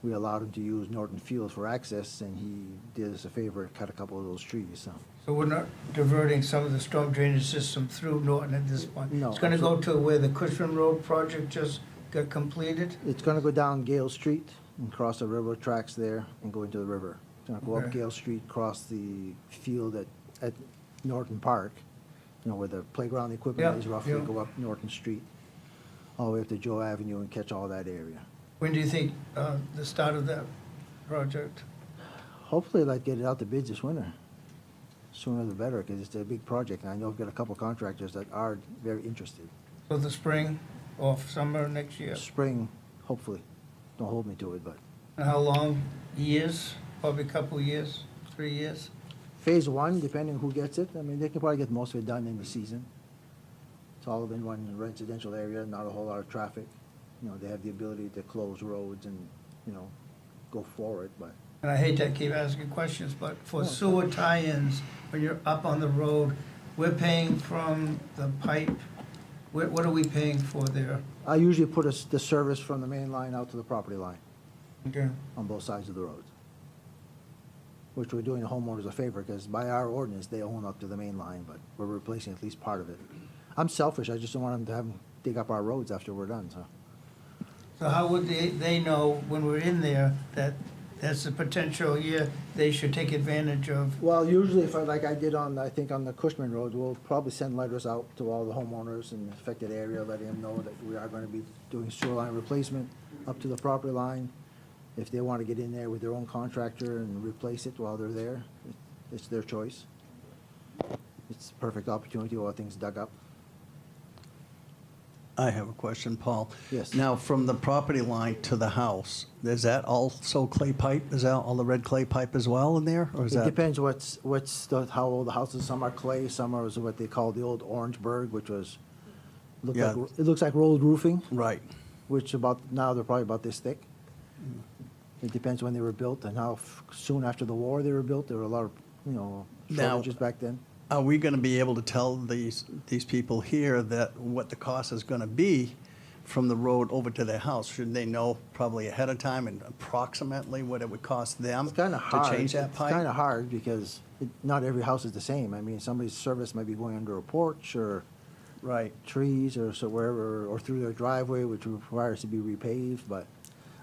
we allowed him to use Norton Field for access, and he did us a favor and cut a couple of those trees, so. So we're not diverting some of the storm drainage system through Norton at this point? No. It's gonna go to where the Cushman Road project just got completed? It's gonna go down Gale Street and cross the railroad tracks there and go into the river. It's gonna go up Okay. Gale Street, cross the field at Norton Park, you know, where the playground equipment Yeah, is roughly, yeah. go up Norton Street, all the way up to Joe Avenue and catch all that area. When do you think the start of that project? Hopefully, I'd like to get it out to bids this winter. Sooner the better, because it's a big project, and I know I've got a couple contractors that are very interested. So the spring or summer next year? Spring, hopefully. Don't hold me to it, but. And how long? Years? Probably a couple years, 3 years? Phase 1, depending who gets it, I mean, they can probably get most of it done in the season. It's all in one residential area, not a whole lot of traffic. You know, they have the ability to close roads and, you know, go forward, but And I hate to keep asking questions, but for No, sewer tie-ins, when you're up on the road, we're paying from the pipe. What are we paying for there? I usually put the service from the main line out to the property line Okay. on both sides of the road. Which we're doing the homeowners a favor, because by our ordinance, they own up to the main line, but we're replacing at least part of it. I'm selfish, I just don't want them to have them dig up our roads after we're done, so. So how would they know when we're in there that that's a potential year they should take advantage of? Well, usually if like I did I think on the Cushman Road, we'll probably send letters out to all the homeowners in the affected area, letting them know that we are gonna be doing sewer line replacement up to the property line. If they wanna get in there with their own contractor and replace it while they're there, it's their choice. It's a perfect opportunity while things dug up. I have a question, Paul. Yes. Now, from the property line to the house, is that also clay pipe? Is that all the red clay pipe as well in there, or is It that? depends how old the house is. Some are clay, some are what they call the old Orangeburg, which was, Yeah. it looks like rolled roofing, Right. which now they're probably about this thick. It depends when they were built and how soon after the war they were built. There were a lot of, you know, Now- shortages back then. Are we gonna be able to tell these people here that what the cost is gonna be from the road over to their house? Should they know probably ahead of time and approximately what it would cost them It's kind of hard. to change that It's kind pipe? of hard because not every house is the same. I mean, somebody's service might be going under a porch or Right. trees or so wherever, or through their driveway, which requires to be repaved. But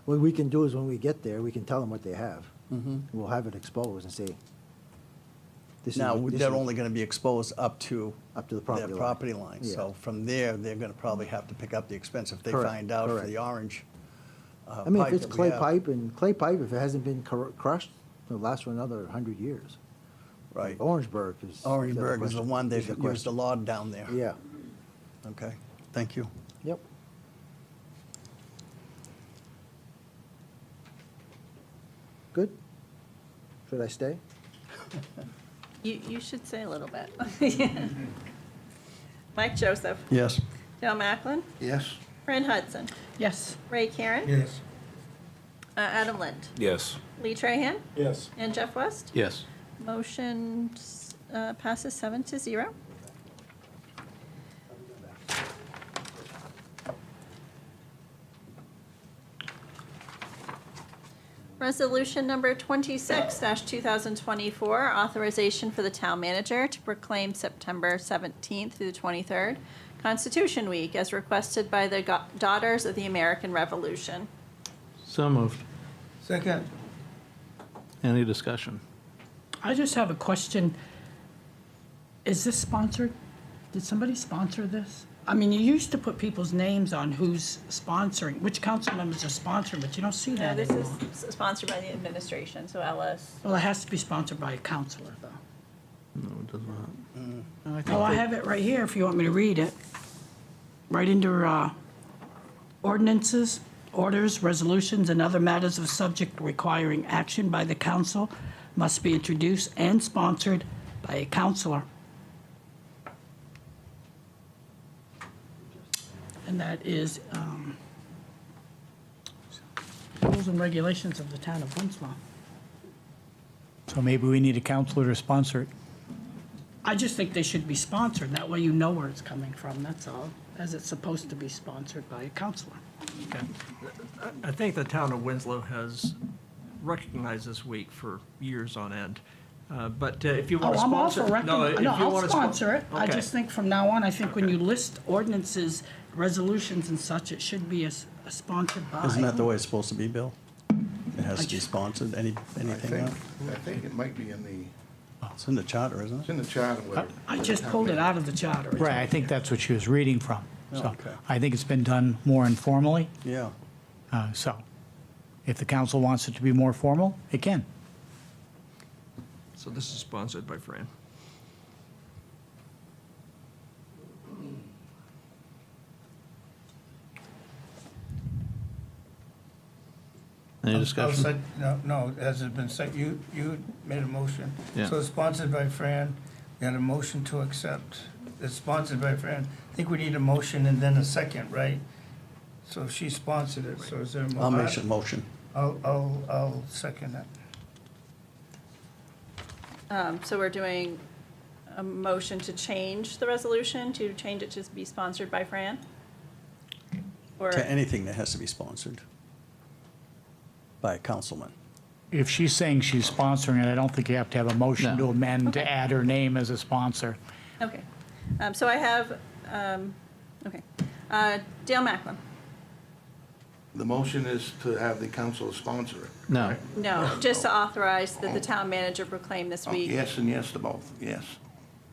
what we can do is when we get there, we can tell them what they have. Mhm. We'll have it exposed and say, this is Now, what- this they're is only gonna be exposed up to up to the their property line. property line. Yeah. So from there, they're gonna probably have to pick up the expense if they Correct, find out for correct. the orange I mean, if pipe it's that we clay have. pipe, if it hasn't been crushed, it'll last for another 100 years. Right. Orangeburg is. Orangeburg is the one they've is the used question. a lot down there. Yeah, Okay, thank you. yep. Good? Should I stay? You should say a little bit. Mike Joseph, Yes. Joe Macklin, Yes? Fran Hudson, Yes. Ray Karen, Yes. Adam Lind, Yes. Lee Trahan, Yes. and Jeff West. Yes. Motion passes 7-0. Resolution number 26-2024, authorization for the town manager to proclaim September 17th through the 23rd Constitution Week as requested by the Daughters of the American Revolution. So moved. Second. Any discussion? I just have a question. Is this sponsored? Did somebody sponsor this? I mean, you used to put people's names on who's sponsoring, which council members are sponsoring, but you don't see that This anymore. is sponsored by the administration, so Ellis. Well, it has to be sponsored by a councilor, though. No, it does not. Oh, I have it right here if you want me to read it. Right under ordinances, orders, resolutions, and other matters of subject requiring action by the council must be introduced and sponsored by a councilor. And that is rules and regulations of the town of Winslow. So maybe we need a counselor to sponsor it. I just think they should be sponsored. That way you know where it's coming from, that's all, as it's supposed to be sponsored by a councilor. I think the town of Winslow has recognized this week for years on end. But if you Oh, want to I'm all sponsor. for recommending, no, I'll wanna sponsor it. I Okay. just think from now on, I think when you list ordinances, resolutions and such, it should be a sponsored by. Isn't that the way it's supposed to be, Bill? It has to be just- sponsored, I anything, think it might be in the, it's in the charter, isn't it's it? in the charter where. I just pulled it out of the charter. Right, I think that's what she was reading from. Oh, So okay. I think it's been done more informally. Yeah. So if the council wants it to be more formal, it can. So this is sponsored by Fran. Any discussion? No, has it been said, you made a motion. Yeah. So it's sponsored by Fran, we had a motion to accept, it's sponsored by Fran. I think we need a motion and then a second, right? So she sponsored it, so is there a? I'll make a motion. I'll second that. So we're doing a motion to change the resolution, to change it to be sponsored by Fran? Or, To anything that has to be sponsored by a councilman. If she's saying she's sponsoring it, I don't think you have to have a motion to No. amend to add her name as a sponsor. okay. So I have, okay. Dale Macklin. The motion is to have the council sponsor it. No. No, just to authorize that the town manager proclaim this Oh, week. yes and yes to both, yes.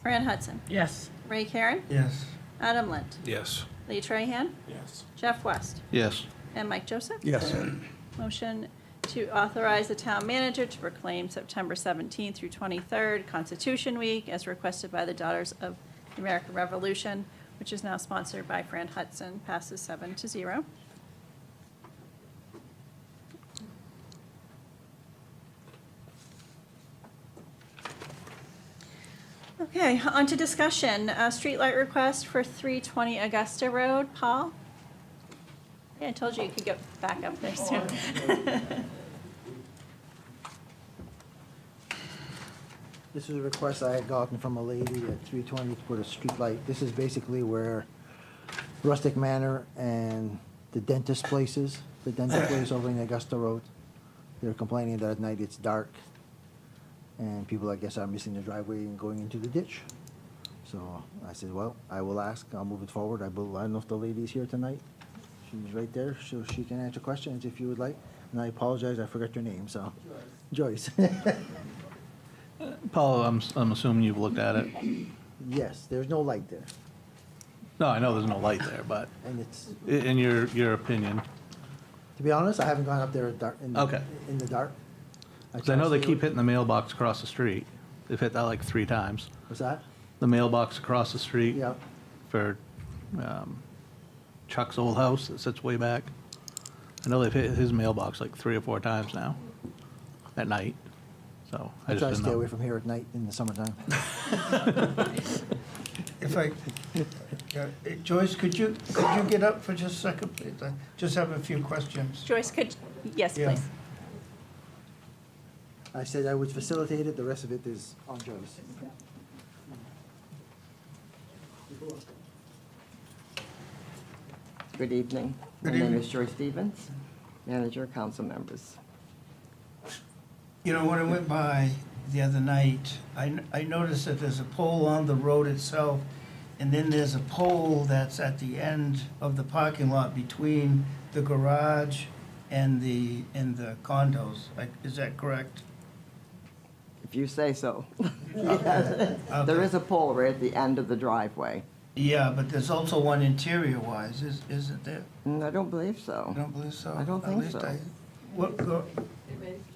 Fran Hudson. Yes. Ray Karen. Yes. Adam Lind. Yes. Lee Trahan. Yes. Jeff West. Yes. And Mike Joseph. Yes. Motion to authorize the town manager to proclaim September 17th through 23rd Constitution Week as requested by the Daughters of the American Revolution, which is now sponsored by Fran Hudson, passes 7-0. Okay, on to discussion. Streetlight request for 320 Augusta Road. Paul? Yeah, I told you you could get back up there soon. This is a request I had gotten from a lady at 320 to put a street light. This is basically where Rustic Manor and the dentist places, the dental place over in Augusta Road. They're complaining that at night it's dark and people, I guess, are missing the driveway and going into the ditch. So I said, well, I will ask, I'll move it forward. I don't know if the lady's here tonight. She's right there, so she can answer questions if you would like. And I apologize, I forgot your name, so. Joyce. Paul, I'm assuming you've looked at it. Yes, there's no light there, No, I know there's no light there, but and it's, in your opinion, to be honest, I haven't gone up there Okay. in the dark. because I know they keep hitting the mailbox across the street. They've hit that like 3 times. What's that? The mailbox across the street Yeah, for Chuck's old house that sits way back. I know they've hit his mailbox like 3 or 4 times now at night. So I I just try to didn't stay know. away from here at night in the summertime. If I, yeah, Joyce, could you get up for just a second, please? I just have a few questions. Joyce, could Yes, Yeah. please. I said I would facilitate it, the rest of it is on Joyce. Good evening. My Good name evening. is Joyce Stevens, manager, council members. You know, when I went by the other night, I noticed that there's a pole on the road itself, and then there's a pole that's at the end of the parking lot between the garage and the condos. Like, is that correct? If you say so. Okay. There is a pole right at the end of the driveway. Yeah, but there's also one interior-wise, is it there? I don't believe so. I don't believe so. I don't At think least so. What,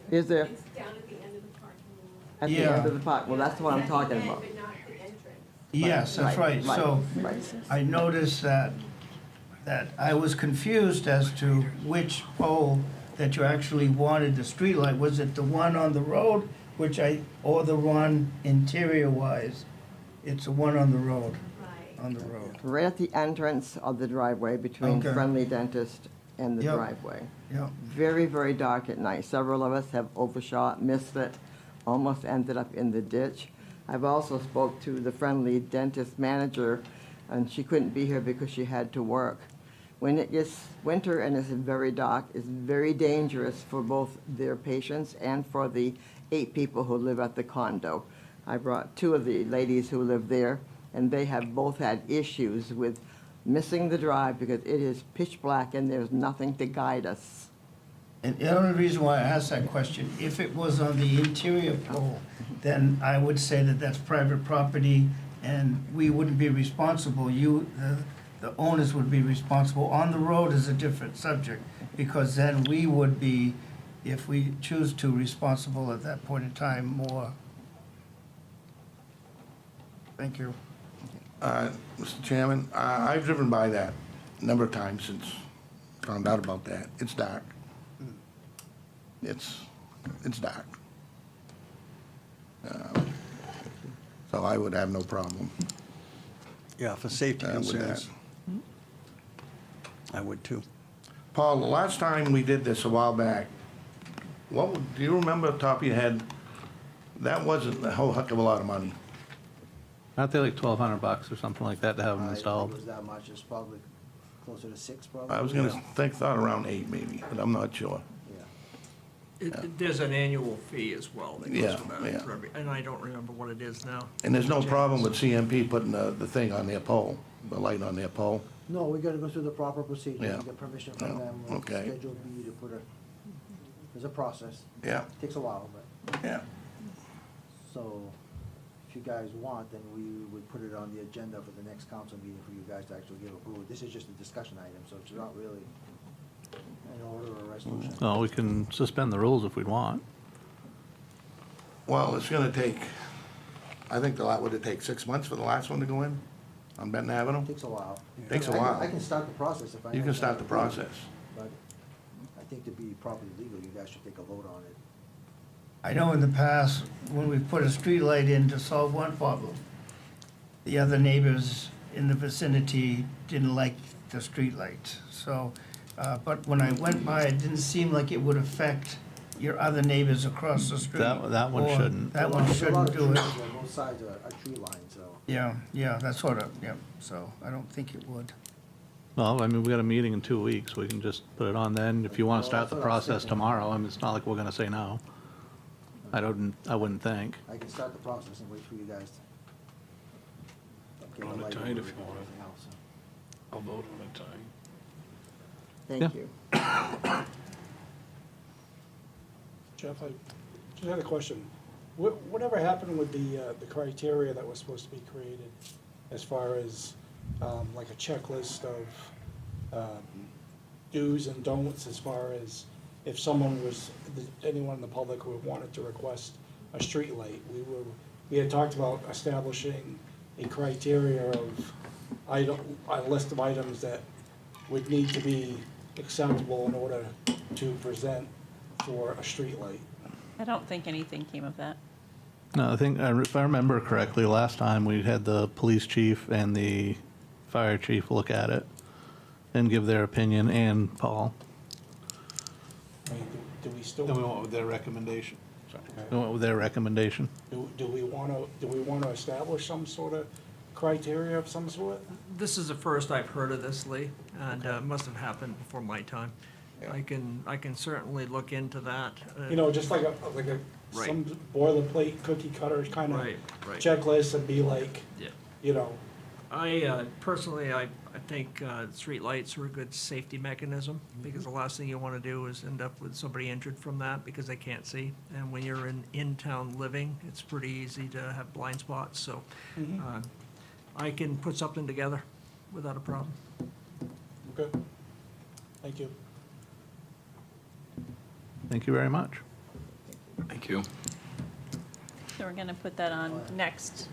Is there? At the Yeah. end of the park, well, that's what I'm talking about. yes, that's right. So Right. I noticed that I was confused as to which pole that you actually wanted the streetlight. Was it the one on the road, or the one interior-wise? It's the one on the road, on the road. Right at the entrance of the driveway between Okay. Friendly Dentist and the Yep. driveway. Yeah, Very, very dark at night. Several of us have overshot, missed it, almost ended up in the ditch. I've also spoke to the Friendly Dentist manager, and she couldn't be here because she had to work. When it gets winter and it's very dark, it's very dangerous for both their patients and for the 8 people who live at the condo. I brought 2 of the ladies who live there, and they have both had issues with missing the drive because it is pitch black and there's nothing to guide us. and the only reason why I asked that question, if it was on the interior pole, then I would say that that's private property and we wouldn't be responsible. The owners would be responsible. On the road is a different subject, because then we would be, if we choose to, responsible at that point in time more. Thank you. Mr. Chairman, I've driven by that a number of times since found out about that. It's dark. It's dark. So I would have no problem Yeah, for safety with concerns, that. I would too. Paul, the last time we did this a while back, do you remember off the top of your head? That wasn't a whole heck of a lot of money. Aren't they like $1,200 or something like that to have them It installed? was that much, it's probably closer to 6 probably. I was gonna thought around 8 maybe, but I'm not sure. Yeah. There's an annual fee as well that goes Yeah, with that, yeah. for and I don't remember what it is now. And there's no problem with CMP putting the thing on their pole, the light on their pole? No, we gotta go through the proper procedure, Yeah. get permission from Yeah, them, okay. Schedule B to put there's a process. Yeah, Takes a while, but, yeah. so, if you guys want, then we would put it on the agenda for the next council meeting for you guys to actually give approval. This is just a discussion item, so it's not really an order or a resolution. No, we can suspend the rules if we'd want. Well, it's gonna take, I think would it take 6 months for the last one to go in on Benton Avenue? Takes a while. Takes a I can- while. I can start the process if I. You can start the process. But I think to be properly legal, you guys should take a vote on it. I know in the past, when we put a street light in to solve one problem, the other neighbors in the vicinity didn't like the street light. So, but when I went by, it didn't seem like it would affect your other neighbors across the street. That one Or shouldn't. That one There's a lot shouldn't of do it. trees on both sides are tree lines, so. Yeah, that's sort of, yeah, so I don't think it would. Well, I mean, we got a meeting in 2 weeks. We can just put it on then. If you want to start the Well, that's what I was process thinking. tomorrow, I mean, it's not like we're going to say no. I wouldn't think. I can start the process and wait for you guys to. get On the it light tonight and if you want. everything else, so. I'll vote on it tonight. Thank Yeah. you. Jeff, I just had a question. Whatever happened with the criteria that was supposed to be created as far as, like a checklist of, do's and don'ts as far as if anyone in the public who wanted to request a street light? We had talked about establishing a criteria of a list of items that would need to be acceptable in order to present for a street light. I don't think anything came of that. No, I think, if I remember correctly, last time we had the police chief and the fire chief look at it and give their opinion, and Paul. I mean, do we still, Then we went with their recommendation. Sorry. We went with their recommendation. do we want to establish some sort of criteria of some sort? This is the first I've heard of this, Lee, and it must have happened before my time. Yeah. I can certainly look into that. You know, just like a, Right. some boilerplate cookie cutter kind of Right, right. checklist and be like, Yeah. you know, Personally, I think streetlights are a good safety mechanism, because the last thing you want to do is end up with somebody injured from that because they can't see. And when you're in-town living, it's pretty easy to have blind spots, so I can put something together without a problem. okay. Thank you. Thank you very much. Thank you. So we're going to put that on next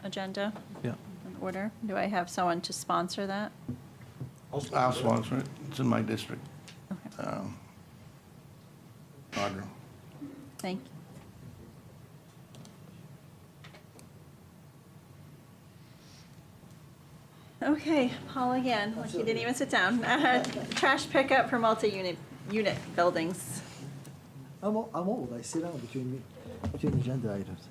agenda Yeah. in order. Do I have someone to sponsor that? I'll sponsor it. It's in my district. Okay. Audra. Thank you. Okay, Paul again, like you didn't even sit down. Trash pickup for multi-unit buildings. I'm old, I sit down between agenda items.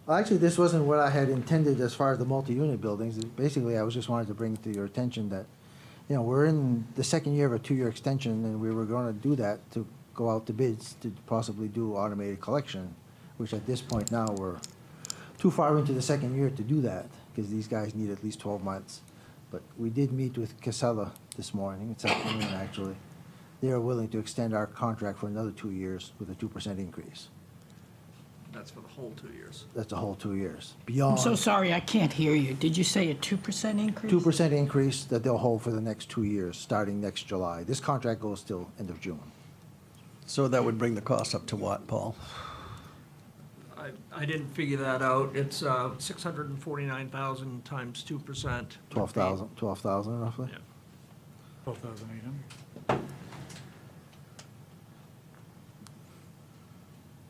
Actually, this wasn't what I had intended as far as the multi-unit buildings. Basically, I was just wanted to bring to your attention that, you know, we're in the second year of a 2-year extension, and we were gonna do that to go out to bids to possibly do automated collection, which at this point now, we're too far into the second year to do that, because these guys need at least 12 months. But we did meet with Casella this morning, this afternoon, actually. They are willing to extend our contract for another 2 years with a 2% increase. That's for the whole 2 years. That's a whole 2 years. I'm Beyond so sorry, I can't hear you. Did you say a 2% increase? 2% increase that they'll hold for the next 2 years, starting next July. This contract goes till end of June. So that would bring the cost up to what, Paul? I didn't figure that out. It's 649,000 times 2%. 12,000 roughly? Yeah. 12,800.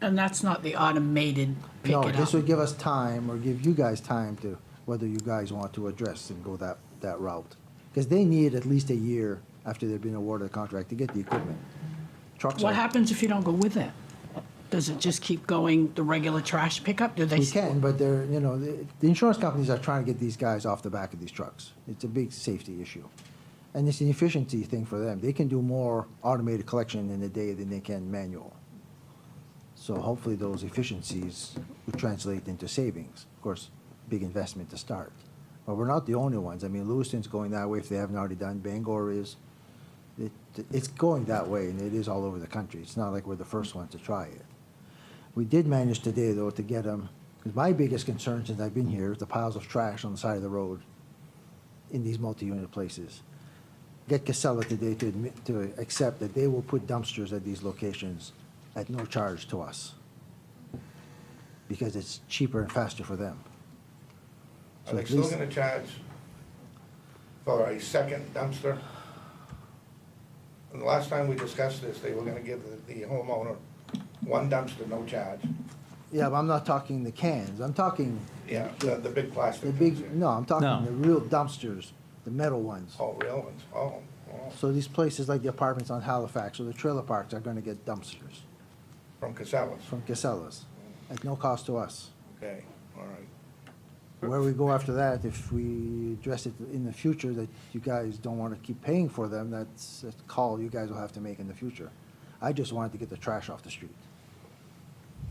And that's not the automated pick No, it this up? would give us time, or give you guys time to, whether you guys want to address and go that route. Because they need at least a year after they've been awarded a contract to get the equipment. Trucks What are, happens if you don't go with it? Does it just keep going the regular trash pickup? Do they? we can, but they're, you know, the insurance companies are trying to get these guys off the back of these trucks. It's a big safety issue. And it's an efficiency thing for them. They can do more automated collection in a day than they can manual. So hopefully those efficiencies would translate into savings. Of course, big investment to start. But we're not the only ones. I mean, Lewiston's going that way if they haven't already done. Bangor is. It's going that way, and it is all over the country. It's not like we're the first ones to try it. We did manage today, though, to get them, because my biggest concern since I've been here is the piles of trash on the side of the road in these multi-unit places. Get Casella today to accept that they will put dumpsters at these locations at no charge to us, because it's cheaper and faster for them. Are So they at still least- gonna charge for a second dumpster? And the last time we discussed this, they were gonna give the homeowner one dumpster, no charge. Yeah, but I'm not talking the cans. I'm talking Yeah, the big plastic. the things, big, yeah. no, I'm talking No. the real dumpsters, the metal ones. Oh, real ones, oh. So these places like the apartments on Halifax or the trailer parks are gonna get dumpsters From Casellas, from Casellas at no cost to us. okay, all right. Where we go after that, if we address it in the future that you guys don't wanna keep paying for them, that's a call you guys will have to make in the future. I just wanted to get the trash off the street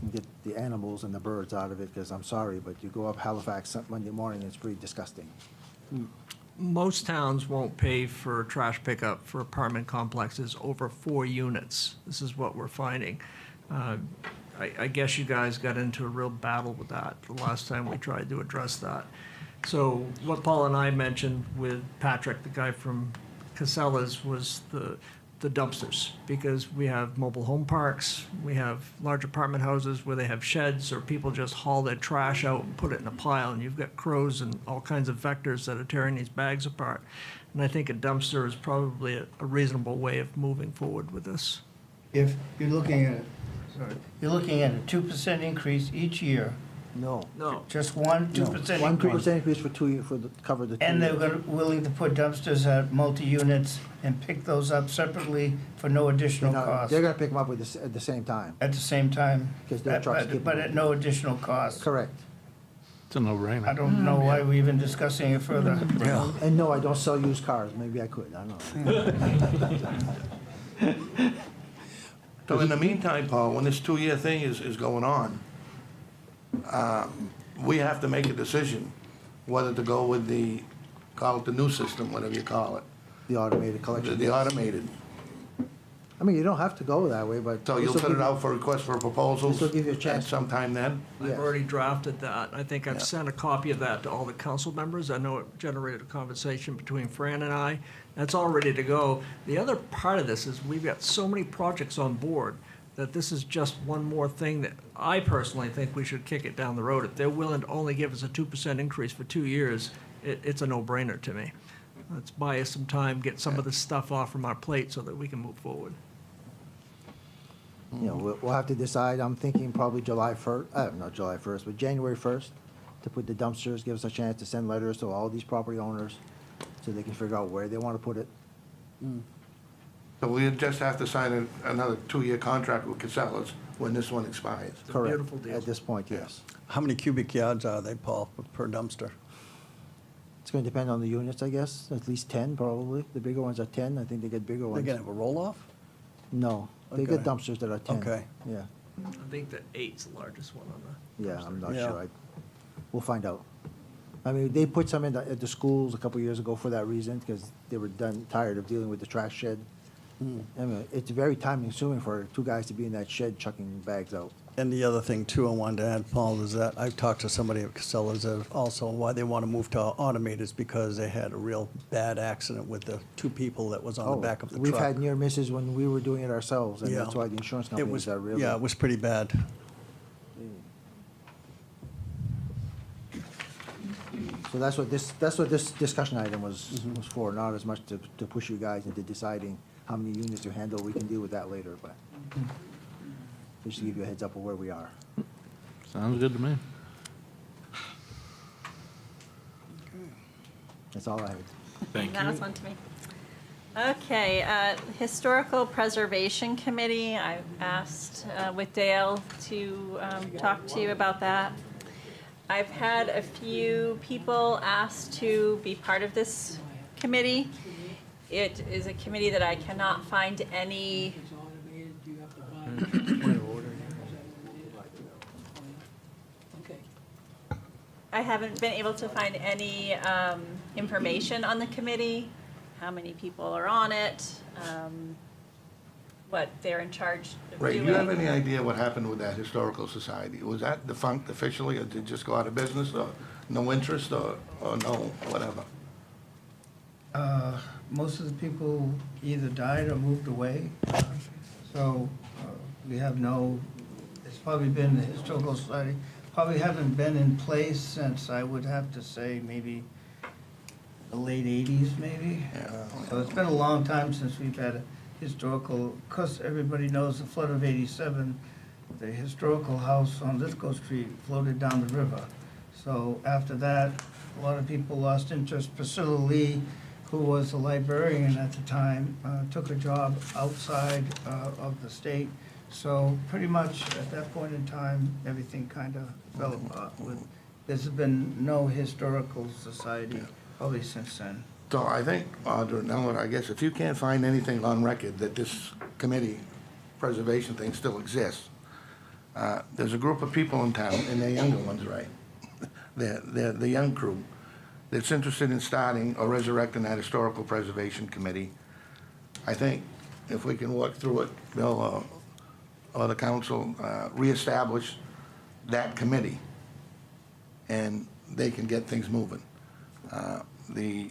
and get the animals and the birds out of it, because I'm sorry, but you go up Halifax Monday morning, it's pretty disgusting. Most towns won't pay for trash pickup for apartment complexes over 4 units. This is what we're finding. I guess you guys got into a real battle with that the last time we tried to address that. So what Paul and I mentioned with Patrick, the guy from Casellas, was the dumpsters, because we have mobile home parks, we have large apartment houses where they have sheds, or people just haul their trash out and put it in a pile, and you've got crows and all kinds of vectors that are tearing these bags apart. And I think a dumpster is probably a reasonable way of moving forward with this. If you're looking at, you're looking at a 2% increase each year No. No. Just one, No. 2% One, increase? 2% increase for 2 year, for the, cover the 2 And they're years. willing to put dumpsters at multi-units and pick those up separately for no additional cost? They're gonna pick them up with at the same time. At the same time? 'Cause their trucks keep But them. at no additional cost? Correct. It's a no-brainer. I don't know why we're even discussing it further. Yeah. And no, I don't sell used cars. Maybe I could, I don't know. So in the meantime, Paul, when this 2-year thing is going on, we have to make a decision whether to go with the, call it the new system, whatever you call it, The automated collection. the automated. I mean, you don't have to go that way, but. So you'll this'll put it give- out for request for proposals This'll give you a at chance. some time then? Yeah. I've already drafted that. I think I've Yeah. sent a copy of that to all the council members. I know it generated a conversation between Fran and I. That's all ready to go. The other part of this is we've got so many projects on board that this is just one more thing that I personally think we should kick it down the road. If they're willing to only give us a 2% increase for 2 years, it's a no-brainer to me. Let's buy us some time, get some of this stuff off from our plate so that we can move forward. You know, we'll have to decide. I'm thinking probably July 1st, not July 1st, but January 1st, to put the dumpsters, give us a chance to send letters to all these property owners so they can figure out where they want to put it. So we just have to sign another 2-year contract with Casellas when this one expires. It's a Correct. beautiful deal. At this point, yes. How many cubic yards are they, Paul, per dumpster? It's going to depend on the units, I guess. At least 10 probably. The bigger ones are 10. I think they get bigger They ones. gonna have a roll-off? No, they get Okay. dumpsters that are 10. Okay. Yeah, I think that 8's the largest one on the. yeah, I'm not Yeah. sure. We'll find out. I mean, they put some at the schools a couple years ago for that reason, because they were tired of dealing with the trash shed. I mean, it's very time consuming for 2 guys to be in that shed chucking bags out. And the other thing too I wanted to add, Paul, is that I've talked to somebody at Casellas that also why they want to move to automated is because they had a real bad accident with the 2 people that was on the back of the truck. We've had near misses when we were doing it ourselves, and Yeah. that's why the insurance It companies was, are really. yeah, it was pretty bad. So that's what this discussion item was for, not as much to push you guys into deciding how many units to handle. We can deal with that later, but just to give you a heads up of where we are. Sounds good to me. That's all I had. Thank That was you. one to me. Okay, Historical Preservation Committee, I asked with Dale to talk to you about that. I've had a few people ask to be part of this committee. It is a committee that I cannot find any I haven't been able to find any information on the committee, how many people are on it, what they're in charge of Ray, doing. do you have any idea what happened with that historical society? Was that defunct officially, or did it just go out of business, or no interest, or no, whatever? Most of the people either died or moved away. So we have no, it's probably been the Historical Society, probably haven't been in place since, I would have to say, maybe the late 80s, maybe. So it's been a long time since we've had a historical, of course, everybody knows the flood of 87, the historical house on Lisco Street floated down the river. So after that, a lot of people lost interest. Priscilla Lee, who was a librarian at the time, took a job outside of the state. So pretty much at that point in time, everything kind of fell apart. There's been no historical society probably since then. So I think, Audra and Ellen, I guess if you can't find anything on record that this committee preservation thing still exists, there's a group of people in town, and they're younger ones, right? They're the young crew that's interested in starting or resurrecting that historical preservation committee. I think if we can work through it, Bill, or the council, reestablish that committee, and they can get things moving. The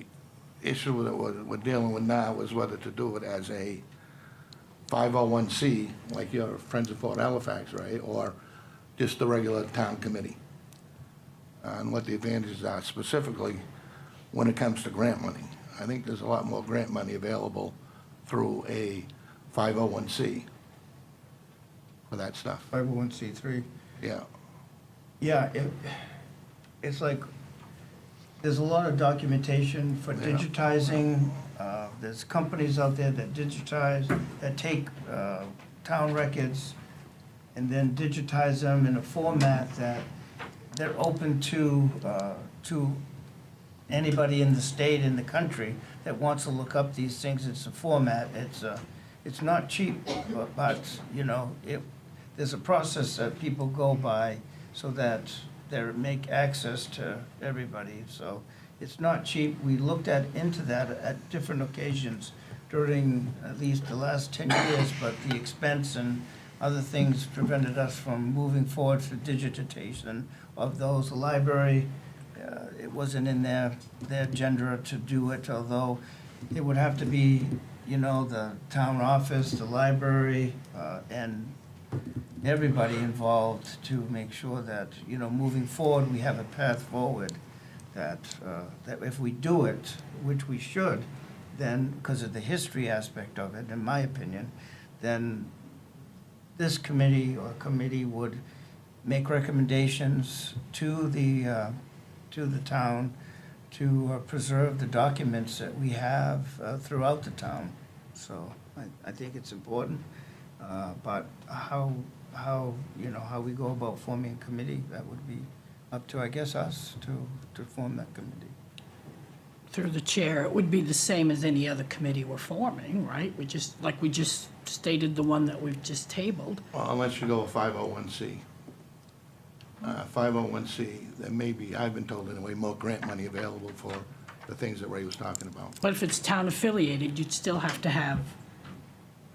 issue that we're dealing with now is whether to do it as a 501c, like your Friends of Fort Halifax, right, or just the regular town committee, and what the advantages are specifically when it comes to grant money. I think there's a lot more grant money available through a 501c for that stuff. 501c3. Yeah. Yeah, it's like, there's a lot of documentation for Yeah. digitizing. There's companies out there that digitize, that take town records and then digitize them in a format that they're open to anybody in the state, in the country, that wants to look up these things. It's a format, it's not cheap, but, you know, there's a process that people go by so that they make access to everybody, so it's not cheap. We looked into that at different occasions during at least the last 10 years, but the expense and other things prevented us from moving forward for digitization of those. The library, it wasn't in their agenda to do it, although it would have to be, you know, the town office, the library, and everybody involved to make sure that, you know, moving forward, we have a path forward, that if we do it, which we should, then, because of the history aspect of it, in my opinion, then this committee or committee would make recommendations to the town to preserve the documents that we have throughout the town. So I think it's important, but how, you know, how we go about forming a committee, that would be up to, I guess, us to form that committee. Through the chair, it would be the same as any other committee we're forming, right? We just stated the one that we've just tabled. Well, unless you go a 501c. 501c, there may be, I've been told anyway, more grant money available for the things that Ray was talking about. But if it's town affiliated, you'd still have to have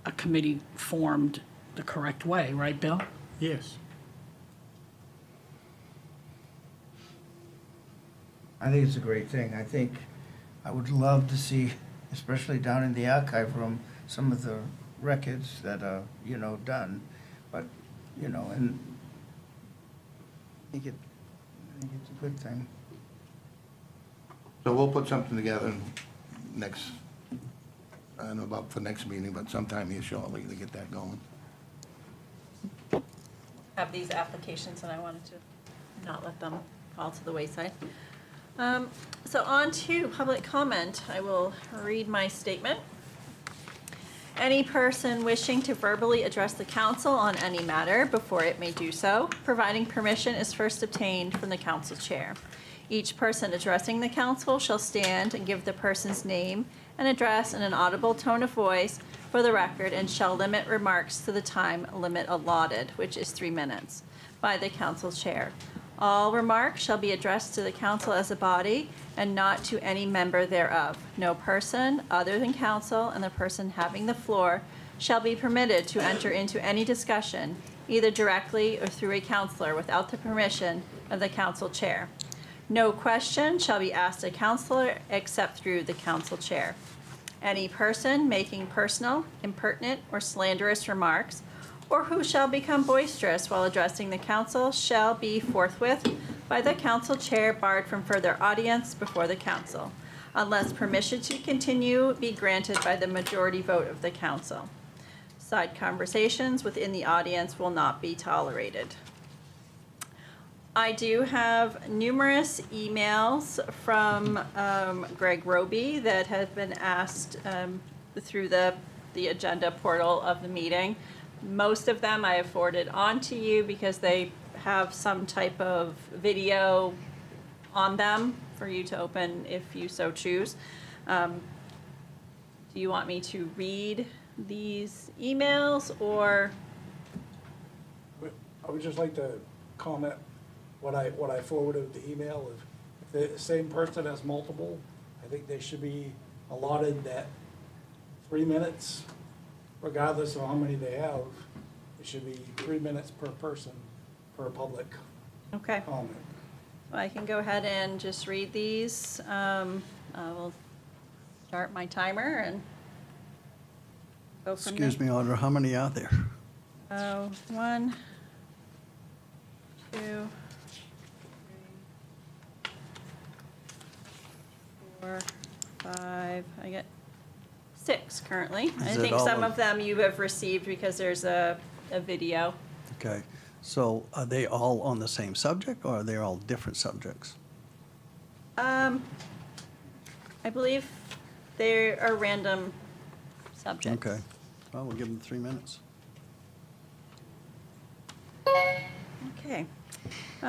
a committee formed the correct way, right, Bill? Yes. I think it's a great thing. I think I would love to see, especially down in the archive room, some of the records that are, you know, done. But, you know, and I think it's a good thing. So we'll put something together next, I don't know about for next meeting, but sometime here shortly to get that going. Have these applications, and I wanted to not let them fall to the wayside. So on to public comment. I will read my statement. Any person wishing to verbally address the council on any matter before it may do so, providing permission is first obtained from the council chair. Each person addressing the council shall stand and give the person's name and address in an audible tone of voice for the record, and shall limit remarks to the time limit allotted, which is 3 minutes, by the council chair. All remarks shall be addressed to the council as a body and not to any member thereof. No person other than council and the person having the floor shall be permitted to enter into any discussion, either directly or through a counselor, without the permission of the council chair. No question shall be asked a counselor except through the council chair. Any person making personal, impertinent, or slanderous remarks, or who shall become boisterous while addressing the council, shall be forthwith by the council chair barred from further audience before the council, unless permission to continue be granted by the majority vote of the council. Side conversations within the audience will not be tolerated. I do have numerous emails from Greg Roby that have been asked through the agenda portal of the meeting. Most of them I have forwarded on to you because they have some type of video on them for you to open if you so choose. Do you want me to read these emails, or? I would just like to comment what I forwarded the email. If the same person has multiple, I think they should be allotted that 3 minutes, regardless of how many they have. It should be 3 minutes per person, per public Okay. comment. I can go ahead and just read these. I will start my timer and go from there. Excuse me, Audra, how many are there? 1, 2, 3, 4, 5. I get 6 currently. I Is it think all some of- of them you have received because there's a video. Okay. So are they all on the same subject, or are they all different subjects? I believe they are random subjects. Okay. Well, we'll give them 3 minutes. Okay.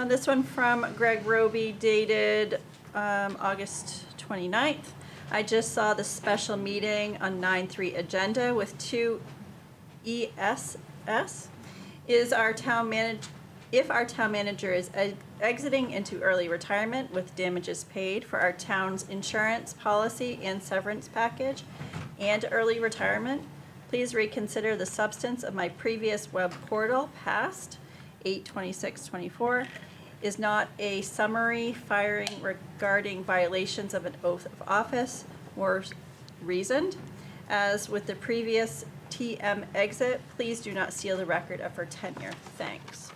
This one from Greg Roby dated August 29th. I just saw the special meeting on 9/3 agenda with 2 ESS. If our town manager is exiting into early retirement with damages paid for our town's insurance policy and severance package and early retirement, please reconsider the substance of my previous web portal past 8/26/24 is not a summary firing regarding violations of an oath of office or reasoned. As with the previous TM exit, please do not seal the record of her tenure. Thanks.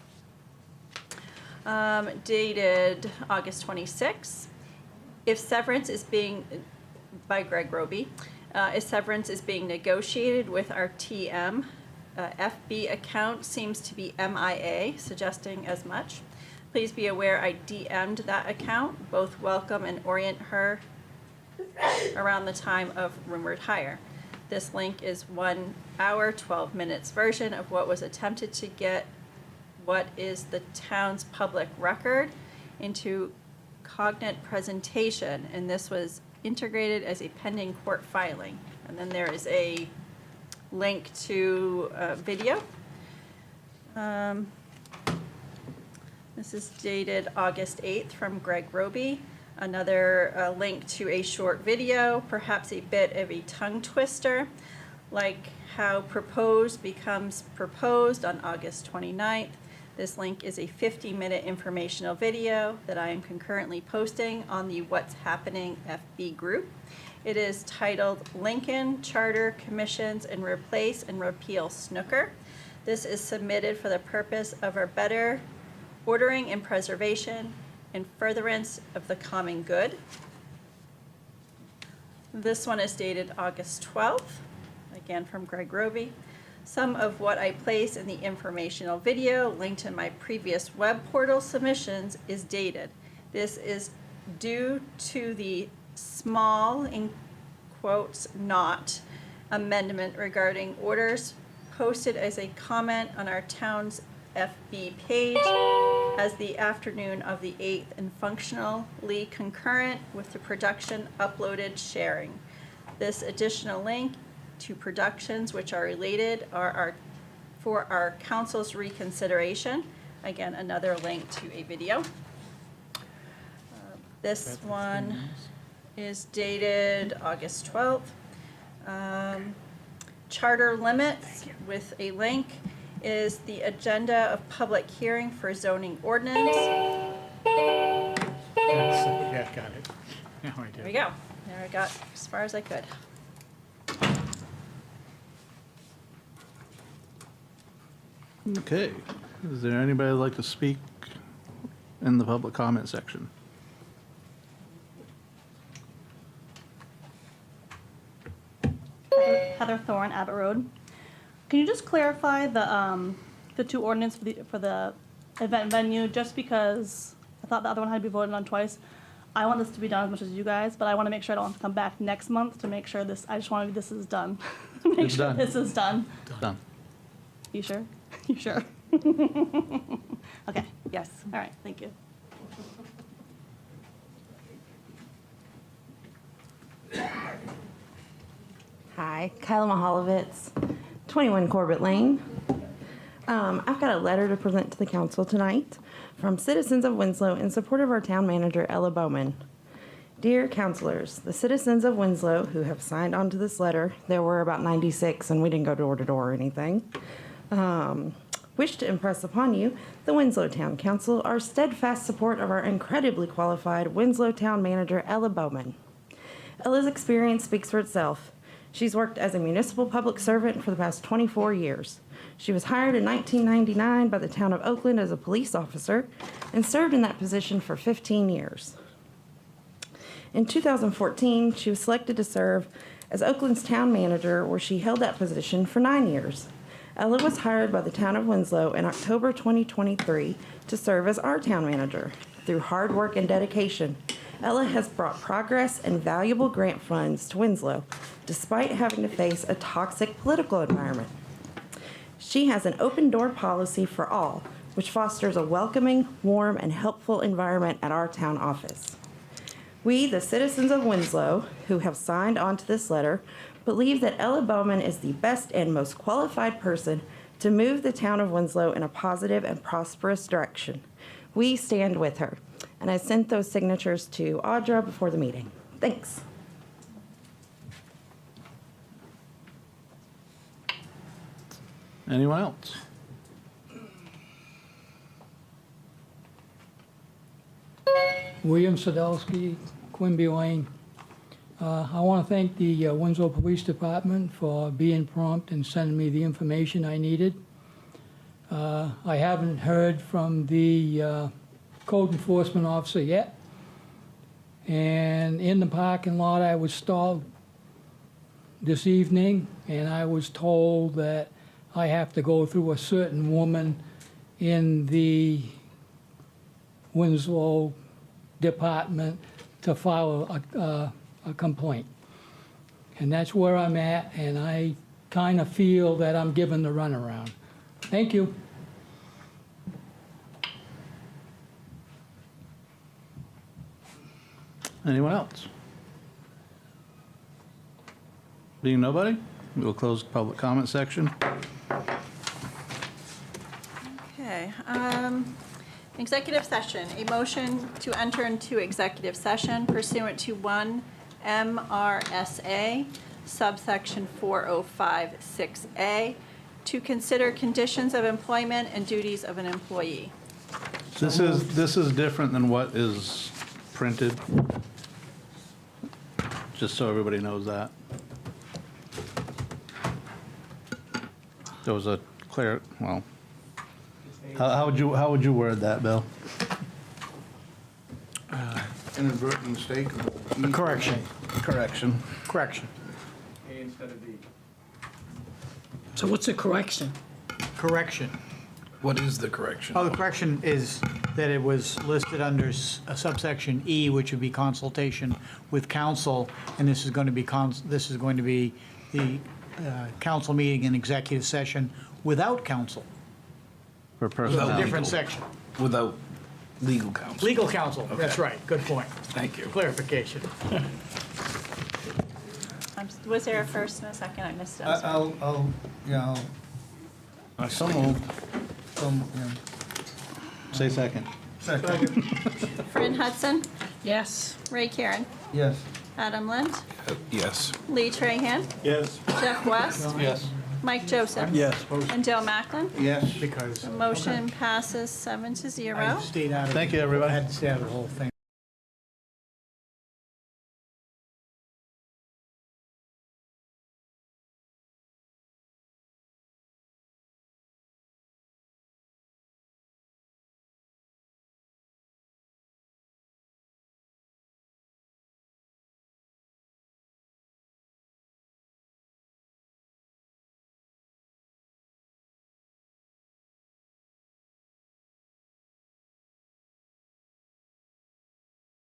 Dated August 26th. If severance is being, by Greg Roby, if severance is being negotiated with our TM, FB account seems to be MIA, suggesting as much. Please be aware I DM'd that account. Both welcome and orient her around the time of rumored hire. This link is 1 hour, 12 minutes version of what was attempted to get what is the town's public record into cognate presentation, and this was integrated as a pending court filing. And then there is a link to a video. This is dated August 8th from Greg Roby. Another link to a short video, perhaps a bit of a tongue twister, like how proposed becomes proposed on August 29th. This link is a 50-minute informational video that I am concurrently posting on the What's Happening FB group. It is titled Lincoln Charter Commissions and Replace and Repeal Snooker. This is submitted for the purpose of our better ordering and preservation and furtherance of the common good. This one is dated August 12th, again from Greg Roby. Some of what I place in the informational video linked in my previous web portal submissions is dated. This is due to the small, in quotes, not amendment regarding orders posted as a comment on our town's FB page as the afternoon of the 8th and functionally concurrent with the production uploaded sharing. This additional link to productions which are related are for our council's reconsideration. Again, another link to a video. This one is dated August 12th. Charter limits with a link is the agenda of public hearing for zoning ordinance. Yeah, got it. Now I do. There we go. There I got as far as I could. Okay. Is there anybody that'd like to speak in the public comment section? Heather Thorne, Abbott Road. Can you just clarify the two ordinance for the event venue, just because I thought the other one had to be voted on twice? I want this to be done as much as you guys, but I want to make sure I don't have to come back next month to make sure this, I just want to, this is done. Make It's sure done. this is done. Done. You sure? You sure? Okay, yes, all right, thank you. Hi, Kyla Mahalovitz, 21 Corbett Lane. I've got a letter to present to the council tonight from citizens of Winslow in support of our town manager, Ella Bowman. Dear councilors, the citizens of Winslow who have signed on to this letter, there were about 96 and we didn't go door to door or anything, wish to impress upon you, the Winslow Town Council, our steadfast support of our incredibly qualified Winslow Town Manager, Ella Bowman. Ella's experience speaks for itself. She's worked as a municipal public servant for the past 24 years. She was hired in 1999 by the town of Oakland as a police officer and served in that position for 15 years. In 2014, she was selected to serve as Oakland's town manager, where she held that position for 9 years. Ella was hired by the town of Winslow in October 2023 to serve as our town manager. Through hard work and dedication, Ella has brought progress and valuable grant funds to Winslow, despite having to face a toxic political environment. She has an open door policy for all, which fosters a welcoming, warm, and helpful environment at our town office. We, the citizens of Winslow, who have signed on to this letter, believe that Ella Bowman is the best and most qualified person to move the town of Winslow in a positive and prosperous direction. We stand with her. And I sent those signatures to Audra before the meeting. Thanks. Anyone else? William Sadowski, Quimby Lane. I want to thank the Winslow Police Department for being prompt and sending me the information I needed. I haven't heard from the code enforcement officer yet. And in the parking lot, I was stalled this evening, and I was told that I have to go through a certain woman in the Winslow department to file a complaint. And that's where I'm at, and I kind of feel that I'm given the runaround. Thank you. Anyone else? Being nobody, we'll close the public comment section. Okay, executive session, a motion to enter into executive session pursuant to 1 MRSA subsection 4056A to consider conditions of employment and duties of an employee. This is different than what is printed, just so everybody knows that. There was a clear, well, how would you word that, Bill? Inadvertent mistake. Correction. Correction. Correction. A instead of B. So what's a correction? Correction. What is the correction? Oh, the correction is that it was listed under a subsection E, which would be consultation with counsel, and this is going to be the council meeting in executive session without counsel. For So personnel. it's a different section. Without legal counsel? Legal counsel, that's Okay. right, good point. Thank you. Clarification. Was there a first and a second? I missed it. I'm sorry. So moved. Say second. Second. Fran Hudson, Yes. Ray Karen, Yes. Adam Lind, Yes. Lee Trahan, Yes. Jeff West, Yes. Mike Joseph. Yes. And Dale Macklin. Yes. Because The motion passes 7-0. I stayed out of. Thank you, everybody. I had to stay out of the whole thing.